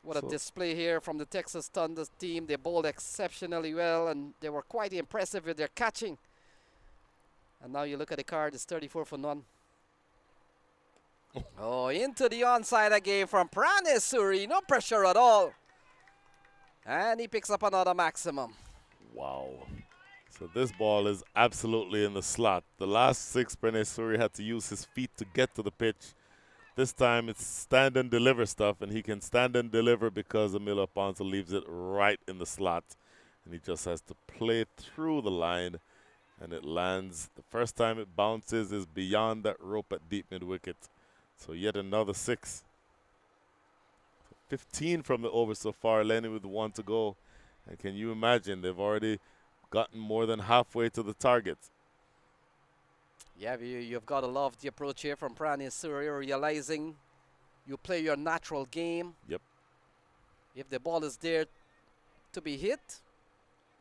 What a display here from the Texas Thunder team. They bowled exceptionally well, and they were quite impressive with their catching. And now you look at the card, it's 34 for none. Oh, into the onside again from Pranis Suri. No pressure at all. And he picks up another maximum. Wow. So this ball is absolutely in the slot. The last 6, Pranis Suri had to use his feet to get to the pitch. This time it's stand and deliver stuff, and he can stand and deliver because Emilio Ponce leaves it right in the slot. And he just has to play through the line, and it lands. The first time it bounces is beyond that rope at deep mid-wicket. So yet another 6. 15 from the over so far, Lenny with 1 to go. And can you imagine, they've already gotten more than halfway to the target. Yeah, you've got to love the approach here from Pranis Suri, realizing you play your natural game. Yep. If the ball is there to be hit,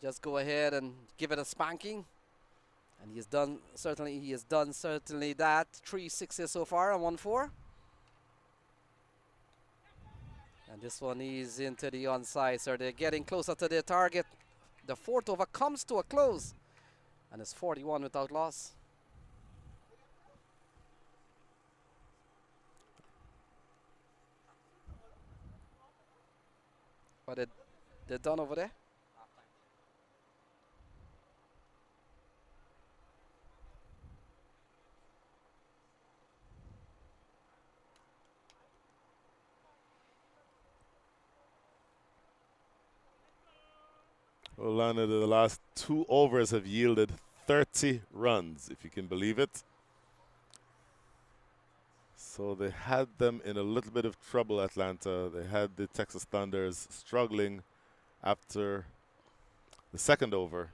just go ahead and give it a spanking. And he has done certainly that. 3 6s so far and 1 4. And this one is into the onside, so they're getting closer to their target. The fourth over comes to a close, and it's 41 without loss. But they're done over there. Orlando, the last 2 overs have yielded 30 runs, if you can believe it. So they had them in a little bit of trouble, Atlanta. They had the Texas Thunders struggling after the second over.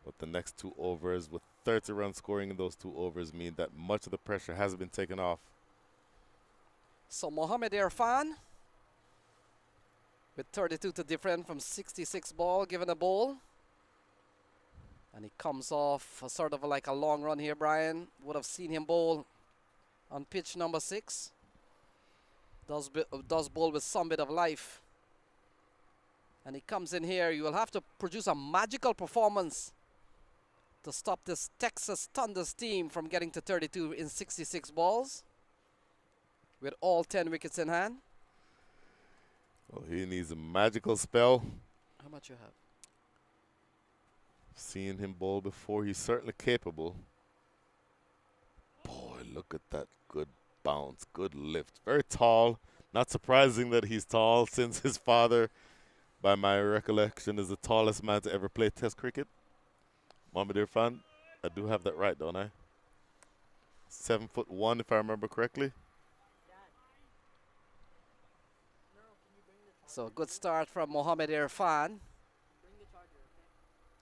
But the next 2 overs, with 30 runs scoring in those 2 overs, mean that much of the pressure has been taken off. So Mohamed Irfan with 32 to defend from 66 ball, given a bowl. And he comes off a sort of like a long run here, Brian. Would have seen him bowl on pitch number 6. Does bowl with some bit of life. And he comes in here. You will have to produce a magical performance to stop this Texas Thunders team from getting to 32 in 66 balls with all 10 wickets in hand. Well, he needs a magical spell. How much you have? Seeing him bowl before, he's certainly capable. Boy, look at that good bounce, good lift. Very tall. Not surprising that he's tall, since his father, by my recollection, is the tallest man to ever play Test cricket. Mohamed Irfan, I do have that right, don't I? 7'1", if I remember correctly. So good start from Mohamed Irfan.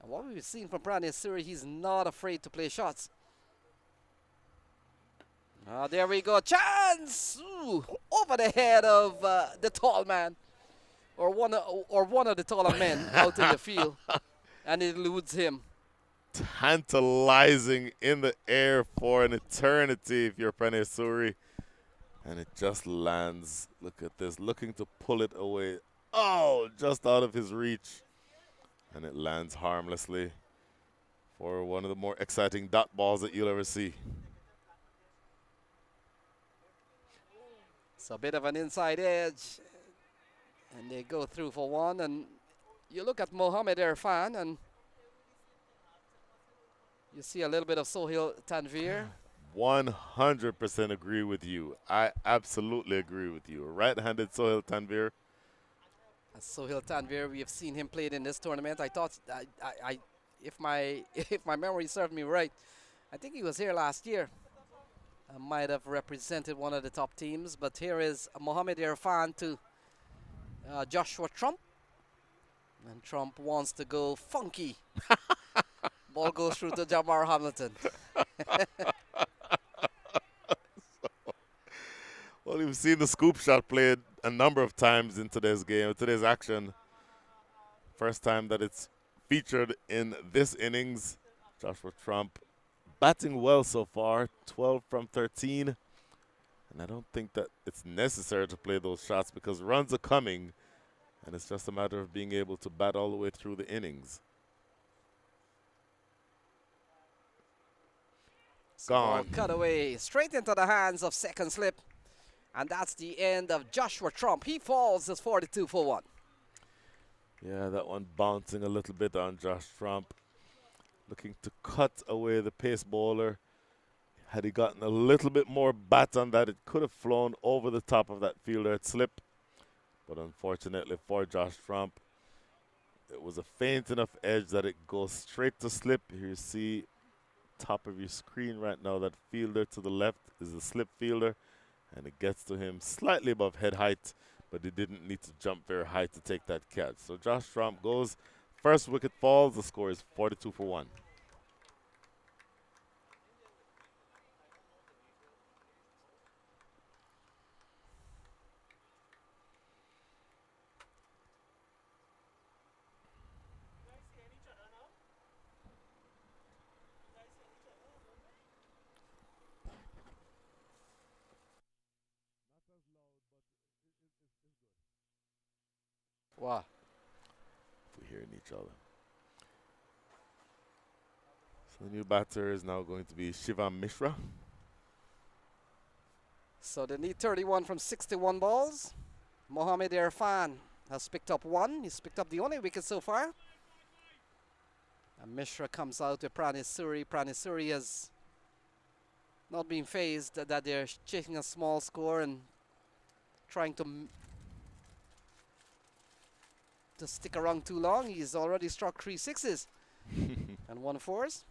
And what we've seen from Pranay Suri, he's not afraid to play shots. There we go. Chance! Ooh, over the head of the tall man. Or one of the taller men out in the field. And it eludes him. Tantalizing in the air for an eternity if you're Pranay Suri. And it just lands. Look at this, looking to pull it away. Oh, just out of his reach. And it lands harmlessly for one of the more exciting dot balls that you'll ever see. It's a bit of an inside edge. And they go through for one. And you look at Mohamed Irfan and you see a little bit of Sohail Tanvir. 100% agree with you. I absolutely agree with you. Right-handed Sohail Tanvir. Sohail Tanvir, we have seen him played in this tournament. I thought, if my memory served me right, I think he was here last year. Might have represented one of the top teams. But here is Mohamed Irfan to Joshua Trump. And Trump wants to go funky. Ball goes through to Jamar Hamilton. Well, you've seen the scoop shot played a number of times in today's game, today's action. First time that it's featured in this innings. Joshua Trump batting well so far, 12 from 13. And I don't think that it's necessary to play those shots because runs are coming. And it's just a matter of being able to bat all the way through the innings. Gone. Cut away straight into the hands of second slip. And that's the end of Joshua Trump. He falls as 42 for 1. Yeah, that one bouncing a little bit on Josh Trump. Looking to cut away the pace bowler. Had he gotten a little bit more bat on that, it could have flown over the top of that fielder at slip. But unfortunately for Josh Trump, it was a faint enough edge that it goes straight to slip. Here you see top of your screen right now, that fielder to the left is the slip fielder. And it gets to him slightly above head height, but he didn't need to jump very high to take that catch. So Josh Trump goes, first wicket falls, the score is 42 for 1. Wow. If we're hearing each other. So the new batter is now going to be Shivam Mishra. So they need 31 from 61 balls. Mohamed Irfan has picked up one. He's picked up the only wicket so far. And Mishra comes out with Pranis Suri. Pranis Suri has not been phased that they're chasing a small score and trying to stick around too long. He's already struck 3 sixes and 1 fours.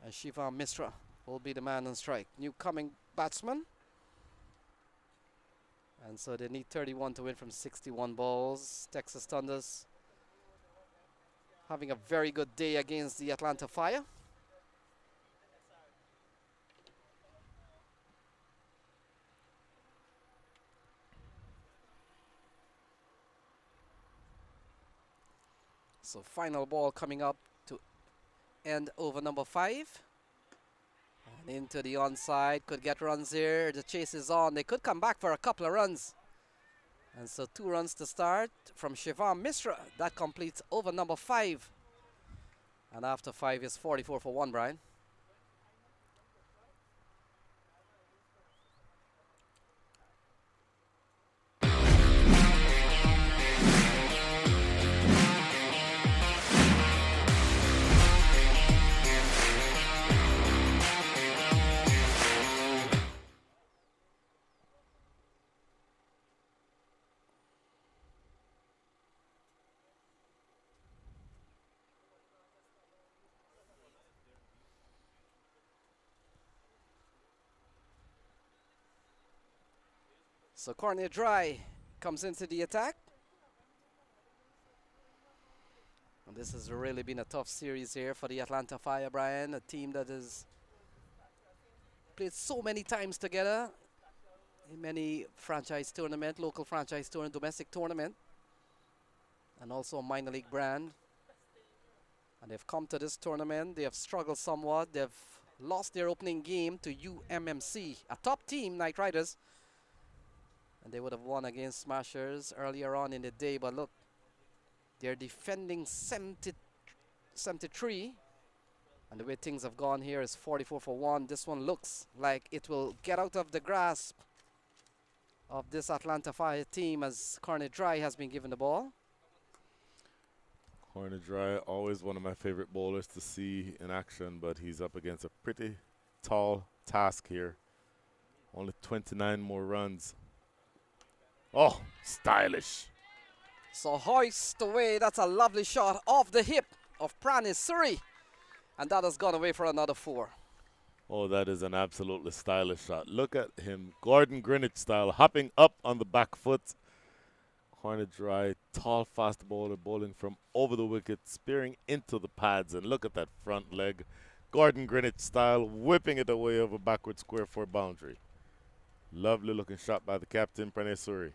And Shivam Mishra will be the man on strike. New coming batsman. And so they need 31 to win from 61 balls. Texas Thunders having a very good day against the Atlanta Fire. So final ball coming up to end over number 5. And into the onside, could get runs here. The chase is on. They could come back for a couple of runs. And so 2 runs to start from Shivam Mishra. That completes over number 5. And after 5 is 44 for 1, Brian. So Cornet Dry comes into the attack. And this has really been a tough series here for the Atlanta Fire, Brian, a team that has played so many times together in many franchise tournament, local franchise tournament, domestic tournament, and also a minor league brand. And they've come to this tournament. They have struggled somewhat. They've lost their opening game to UMMC, a top team, Knight Riders. And they would have won against Smashers earlier on in the day. But look, they're defending 73. And the way things have gone here is 44 for 1. This one looks like it will get out of the grasp of this Atlanta Fire team as Cornet Dry has been given the ball. Cornet Dry, always one of my favorite bowlers to see in action, but he's up against a pretty tall task here. Only 29 more runs. Oh, stylish. So hoist away. That's a lovely shot off the hip of Pranis Suri. And that has gone away for another 4. Oh, that is an absolutely stylish shot. Look at him, Gordon Greenwich style, hopping up on the back foot. Cornet Dry, tall, fast bowler, bowling from over the wicket, spearing into the pads. And look at that front leg. Gordon Greenwich style, whipping it away over backward square for a boundary. Lovely looking shot by the captain, Pranis Suri.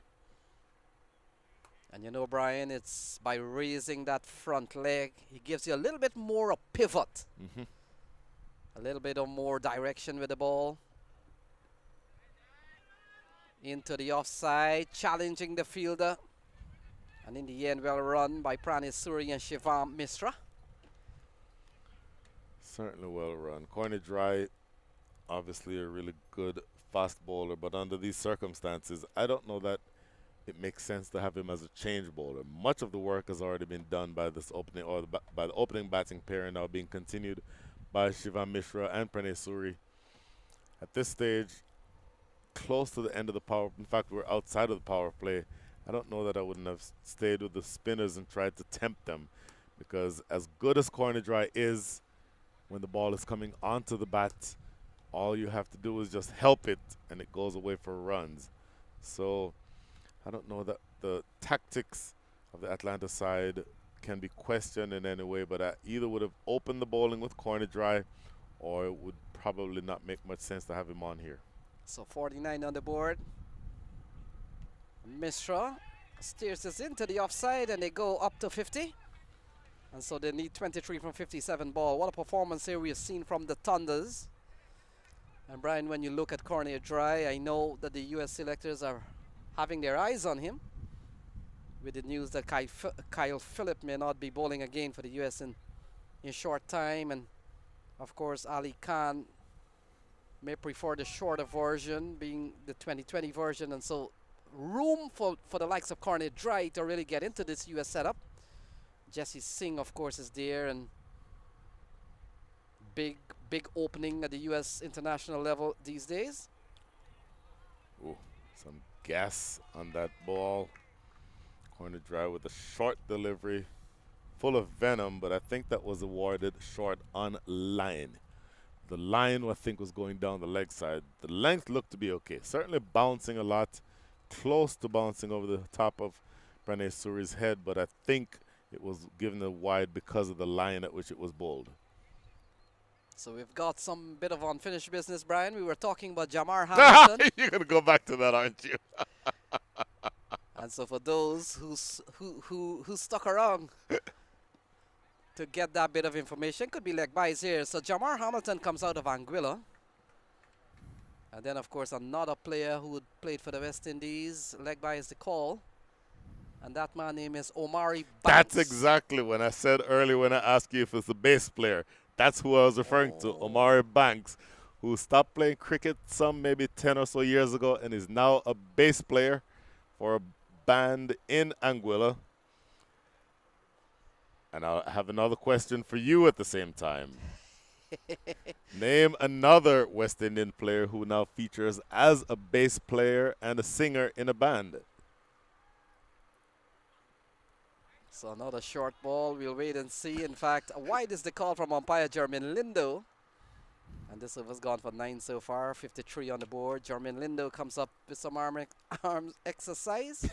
And you know, Brian, it's by raising that front leg, he gives you a little bit more a pivot. A little bit of more direction with the ball. Into the offside, challenging the fielder. And in the end, well run by Pranis Suri and Shivam Mishra. Certainly well run. Cornet Dry, obviously a really good fast bowler, but under these circumstances, I don't know that it makes sense to have him as a change bowler. Much of the work has already been done by this opening, or by the opening batting pair, now being continued by Shivam Mishra and Pranis Suri. At this stage, close to the end of the power, in fact, we're outside of the power play. I don't know that I wouldn't have stayed with the spinners and tried to tempt them, because as good as Cornet Dry is, when the ball is coming onto the bat, all you have to do is just help it, and it goes away for runs. So I don't know that the tactics of the Atlanta side can be questioned in any way, but I either would have opened the bowling with Cornet Dry, or it would probably not make much sense to have him on here. So 49 on the board. Mishra steers this into the offside, and they go up to 50. And so they need 23 from 57 ball. What a performance here we have seen from the Thunders. And Brian, when you look at Cornet Dry, I know that the US selectors are having their eyes on him. with the news that Kyle Phillip may not be bowling again for the US in short time, and of course Ali Khan may prefer the shorter version, being the 2020 version, and so room for the likes of Cornet Dry to really get into this US setup. Jesse Singh, of course, is there, and big opening at the US international level these days. Ooh, some gas on that ball. Corner Dry with a short delivery, full of venom, but I think that was awarded short on line. The line, I think, was going down the leg side. The length looked to be okay. Certainly bouncing a lot, close to bouncing over the top of Pranay Suri's head, but I think it was given a wide because of the line at which it was bowled. So we've got some bit of unfinished business, Brian. We were talking about Jamar Hamilton. You're going to go back to that, aren't you? And so for those who stuck around to get that bit of information, could be leg buys here. So Jamar Hamilton comes out of Anguilla. And then, of course, another player who played for the West Indies. Leg by is the call. And that man name is Omari Banks. That's exactly when I said earlier when I asked you if it's a bass player. That's who I was referring to, Omari Banks, who stopped playing cricket some maybe 10 or so years ago and is now a bass player for a band in Anguilla. And I have another question for you at the same time. Name another West Indian player who now features as a bass player and a singer in a band. So another short ball. We'll wait and see. In fact, wide is the call from umpire Jermaine Lindo. And this over's gone for 9 so far. 53 on the board. Jermaine Lindo comes up with some arm exercise.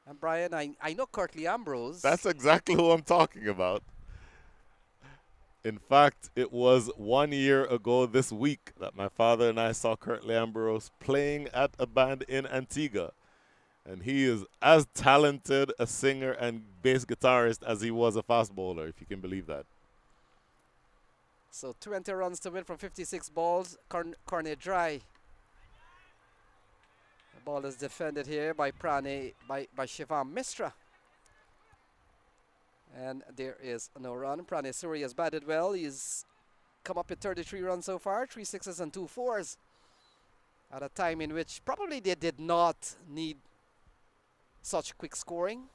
And Brian, I know Curtly Ambrose. That's exactly who I'm talking about. In fact, it was 1 year ago this week that my father and I saw Curtly Ambrose playing at a band in Antigua. And he is as talented a singer and bass guitarist as he was a fast bowler, if you can believe that. So 20 runs to win from 56 balls. Cornet Dry. The ball is defended here by Shivam Misra. And there is no run. Pranay Suri has batted well. He's come up with 33 runs so far, 3 sixes and 2 fours. At a time in which probably they did not need such quick scoring,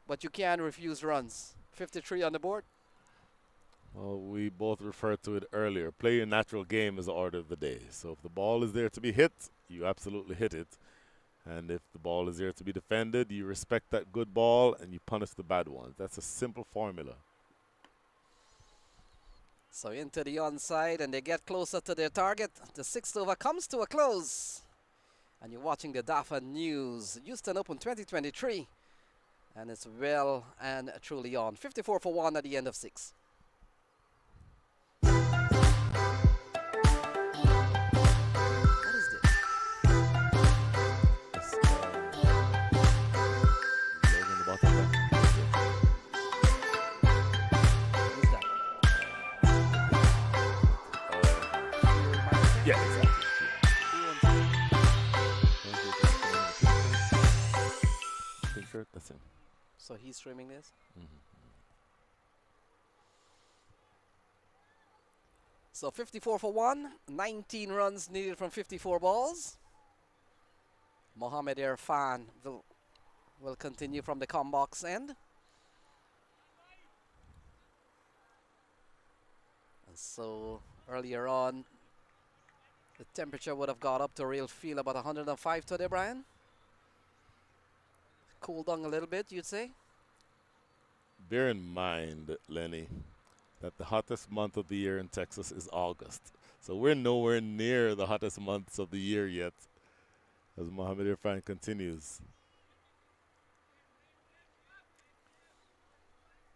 but you can refuse runs. 53 on the board. Well, we both referred to it earlier. Play your natural game is the order of the day. So if the ball is there to be hit, you absolutely hit it. And if the ball is there to be defended, you respect that good ball and you punish the bad ones. That's a simple formula. So into the onside, and they get closer to their target. The 6th over comes to a close. And you're watching the DAFA News. Houston Open 2023. And it's well and truly on. 54 for 1 at the end of 6. What is this? It's, logo on the bottom left. What is that? Yeah, exactly. Pink shirt, that's him. So he's streaming this? So 54 for 1, 19 runs needed from 54 balls. Mohamed Irfan will continue from the combox end. And so earlier on, the temperature would have got up to a real feel about 105 today, Brian. Cooled down a little bit, you'd say? Bear in mind, Lenny, that the hottest month of the year in Texas is August. So we're nowhere near the hottest months of the year yet, as Mohamed Irfan continues.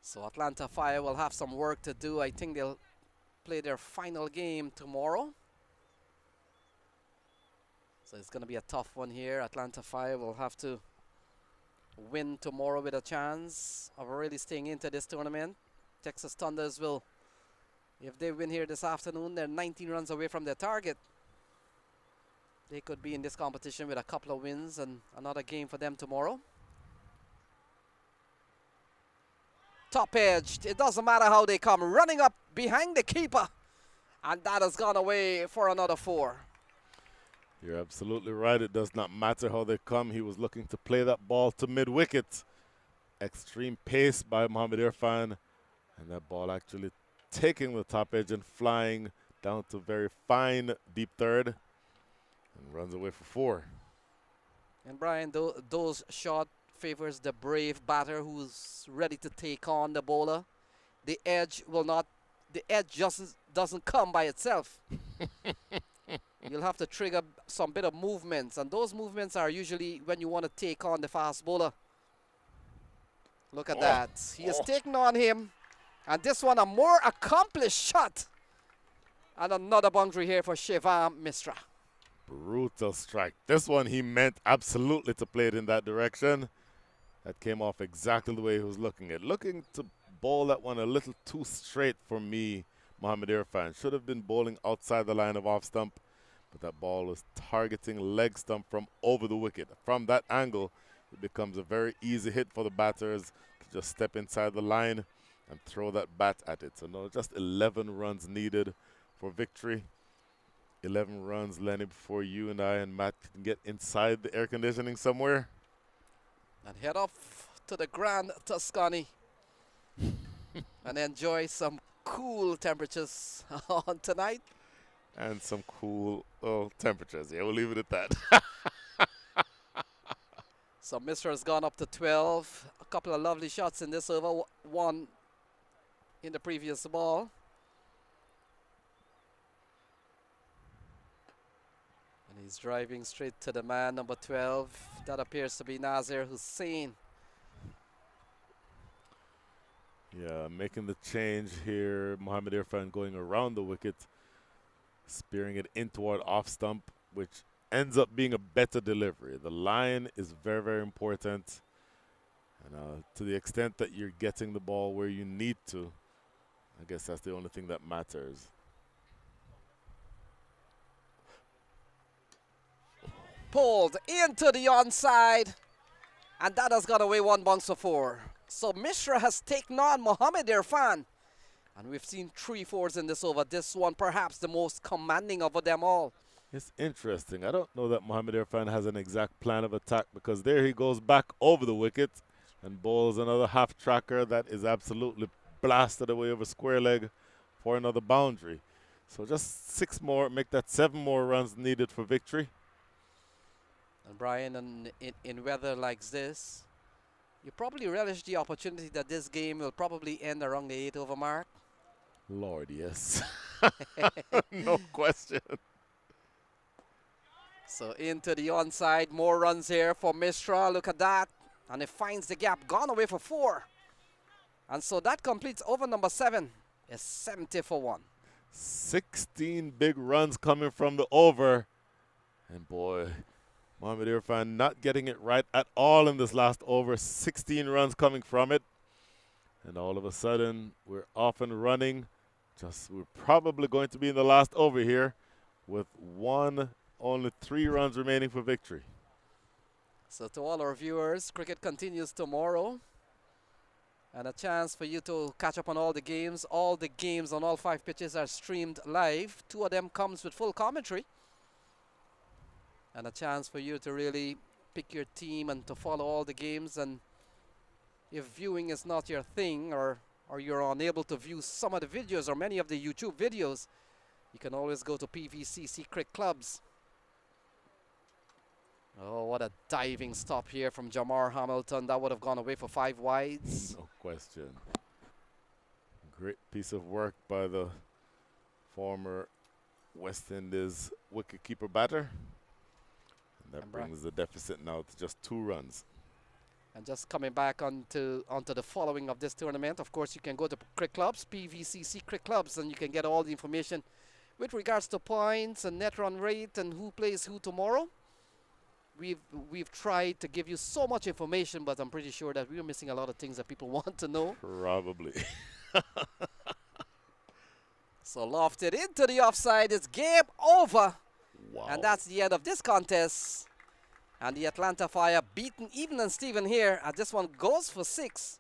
So Atlanta Fire will have some work to do. I think they'll play their final game tomorrow. So it's going to be a tough one here. Atlanta Fire will have to win tomorrow with a chance of really staying into this tournament. Texas Thunders will, if they win here this afternoon, they're 19 runs away from their target. They could be in this competition with a couple of wins and another game for them tomorrow. top edge. It doesn't matter how they come, running up behind the keeper. And that has gone away for another 4. You're absolutely right. It does not matter how they come. He was looking to play that ball to mid-wicket. Extreme pace by Mohamed Irfan. And that ball actually taking the top edge and flying down to very fine deep third. And runs away for 4. And Brian, those shot favors the brave batter who's ready to take on the bowler. The edge will not, the edge just doesn't come by itself. You'll have to trigger some bit of movements, and those movements are usually when you want to take on the fast bowler. Look at that. He is taking on him, and this one a more accomplished shot. And another boundary here for Shivam Misra. Brutal strike. This one he meant absolutely to play it in that direction. That came off exactly the way he was looking at. Looking to bowl that one a little too straight for me, Mohamed Irfan. Should have been bowling outside the line of off stump, but that ball was targeting leg stump from over the wicket. From that angle, it becomes a very easy hit for the batters to just step inside the line and throw that bat at it. So no, just 11 runs needed for victory. 11 runs, Lenny, before you and I and Matt can get inside the air conditioning somewhere. And head off to the Grand Tuscany and enjoy some cool temperatures on tonight. And some cool temperatures. Yeah, we'll leave it at that. So Mr. has gone up to 12. A couple of lovely shots in this over. One in the previous ball. And he's driving straight to the man, number 12. That appears to be Nazir Hussain. Yeah, making the change here. Mohamed Irfan going around the wicket, spearing it in toward off stump, which ends up being a better delivery. The line is very, very important. And to the extent that you're getting the ball where you need to, I guess that's the only thing that matters. Pulled into the onside. And that has got away 1 bounce for 4. So Mishra has taken on Mohamed Irfan. And we've seen 3 4s in this over. This one perhaps the most commanding of them all. It's interesting. I don't know that Mohamed Irfan has an exact plan of attack, because there he goes back over the wicket and bowls another half tracker that is absolutely blasted away over square leg for another boundary. So just 6 more, make that 7 more runs needed for victory. And Brian, in weather like this, you probably relish the opportunity that this game will probably end around the 8 over mark. Lord, yes. No question. So into the onside, more runs here for Misra. Look at that. And it finds the gap, gone away for 4. And so that completes over number 7. It's 70 for 1. 16 big runs coming from the over. And boy, Mohamed Irfan not getting it right at all in this last over. 16 runs coming from it. And all of a sudden, we're off and running. We're probably going to be in the last over here with only 3 runs remaining for victory. So to all our viewers, cricket continues tomorrow. And a chance for you to catch up on all the games. All the games on all 5 pitches are streamed live. 2 of them comes with full commentary. And a chance for you to really pick your team and to follow all the games. And if viewing is not your thing, or you're unable to view some of the videos or many of the YouTube videos, you can always go to PVCC Cricket Clubs. Oh, what a diving stop here from Jamar Hamilton. That would have gone away for 5 wides. No question. Great piece of work by the former West Indies wicketkeeper batter. And that brings the deficit now to just 2 runs. And just coming back onto the following of this tournament, of course, you can go to Cricket Clubs, PVCC Cricket Clubs, and you can get all the information with regards to points and net run rate and who plays who tomorrow. We've tried to give you so much information, but I'm pretty sure that we're missing a lot of things that people want to know. Probably. So lofted into the offside. It's game over. Wow. And that's the end of this contest. And the Atlanta Fire beaten Even and Steven here. And this one goes for 6.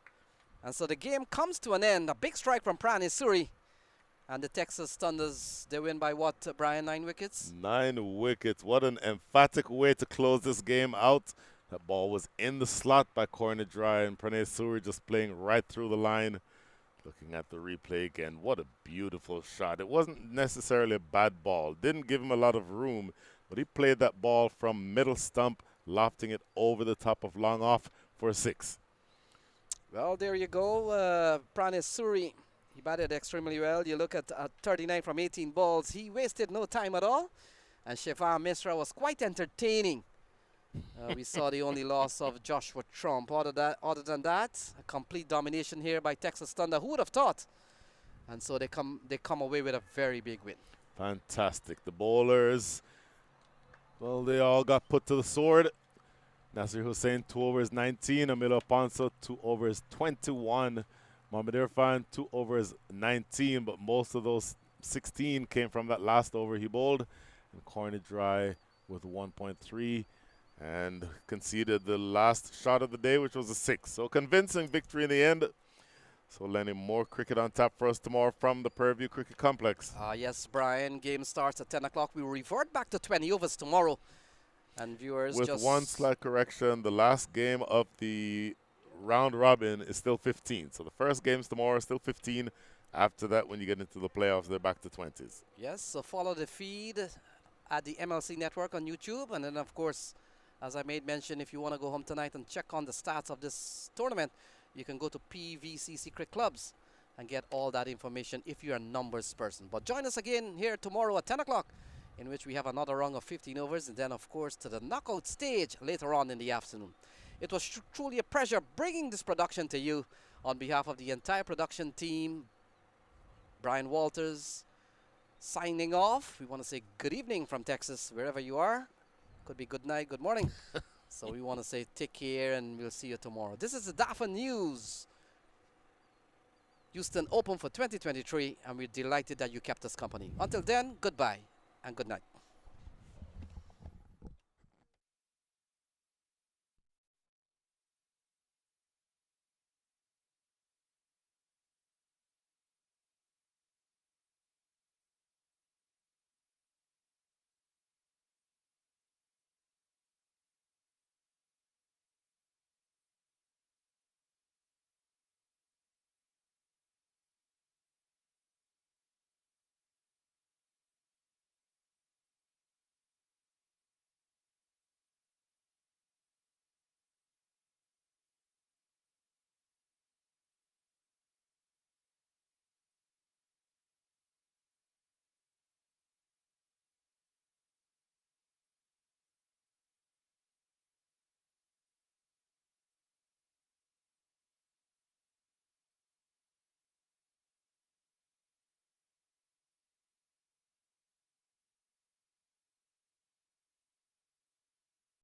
And so the game comes to an end. A big strike from Pranesuri. And the Texas Thunders, they win by what, Brian? 9 wickets? 9 wickets. What an emphatic way to close this game out. That ball was in the slot by Corner Dry, and Pranay Suri just playing right through the line. Looking at the replay again, what a beautiful shot. It wasn't necessarily a bad ball. Didn't give him a lot of room, but he played that ball from middle stump, lofting it over the top of long off for a 6. Well, there you go. Pranesuri, he batted extremely well. You look at 39 from 18 balls. He wasted no time at all. And Shivam Misra was quite entertaining. We saw the only loss of Joshua Trump. Other than that, a complete domination here by Texas Thunder. Who would have thought? And so they come away with a very big win. Fantastic. The bowlers, well, they all got put to the sword. Nasir Hussain, 2 overs 19. Amilo Ponso, 2 overs 21. Mohamed Irfan, 2 overs 19, but most of those 16 came from that last over he bowled. And Corner Dry with 1.3 and conceded the last shot of the day, which was a 6. So convincing victory in the end. So Lenny, more cricket on tap for us tomorrow from the Purview Cricket Complex. Yes, Brian. Game starts at 10 o'clock. We will revert back to 20 overs tomorrow. And viewers, with just one slight correction, the last game of the round robin is still 15. So the first game's tomorrow, still 15. After that, when you get into the playoffs, they're back to 20s. Yes, so follow the feed at the MLC Network on YouTube. And then, of course, as I made mention, if you want to go home tonight and check on the stats of this tournament, you can go to PVCC Cricket Clubs and get all that information if you're a numbers person. But join us again here tomorrow at 10 o'clock, in which we have another round of 15 overs, and then, of course, to the knockout stage later on in the afternoon. It was truly a pleasure bringing this production to you on behalf of the entire production team. Brian Walters signing off. We want to say good evening from Texas, wherever you are. Could be good night, good morning. So we want to say take care, and we'll see you tomorrow. This is the DAFA News. Houston Open for 2023, and we're delighted that you kept us company. Until then, goodbye and good night.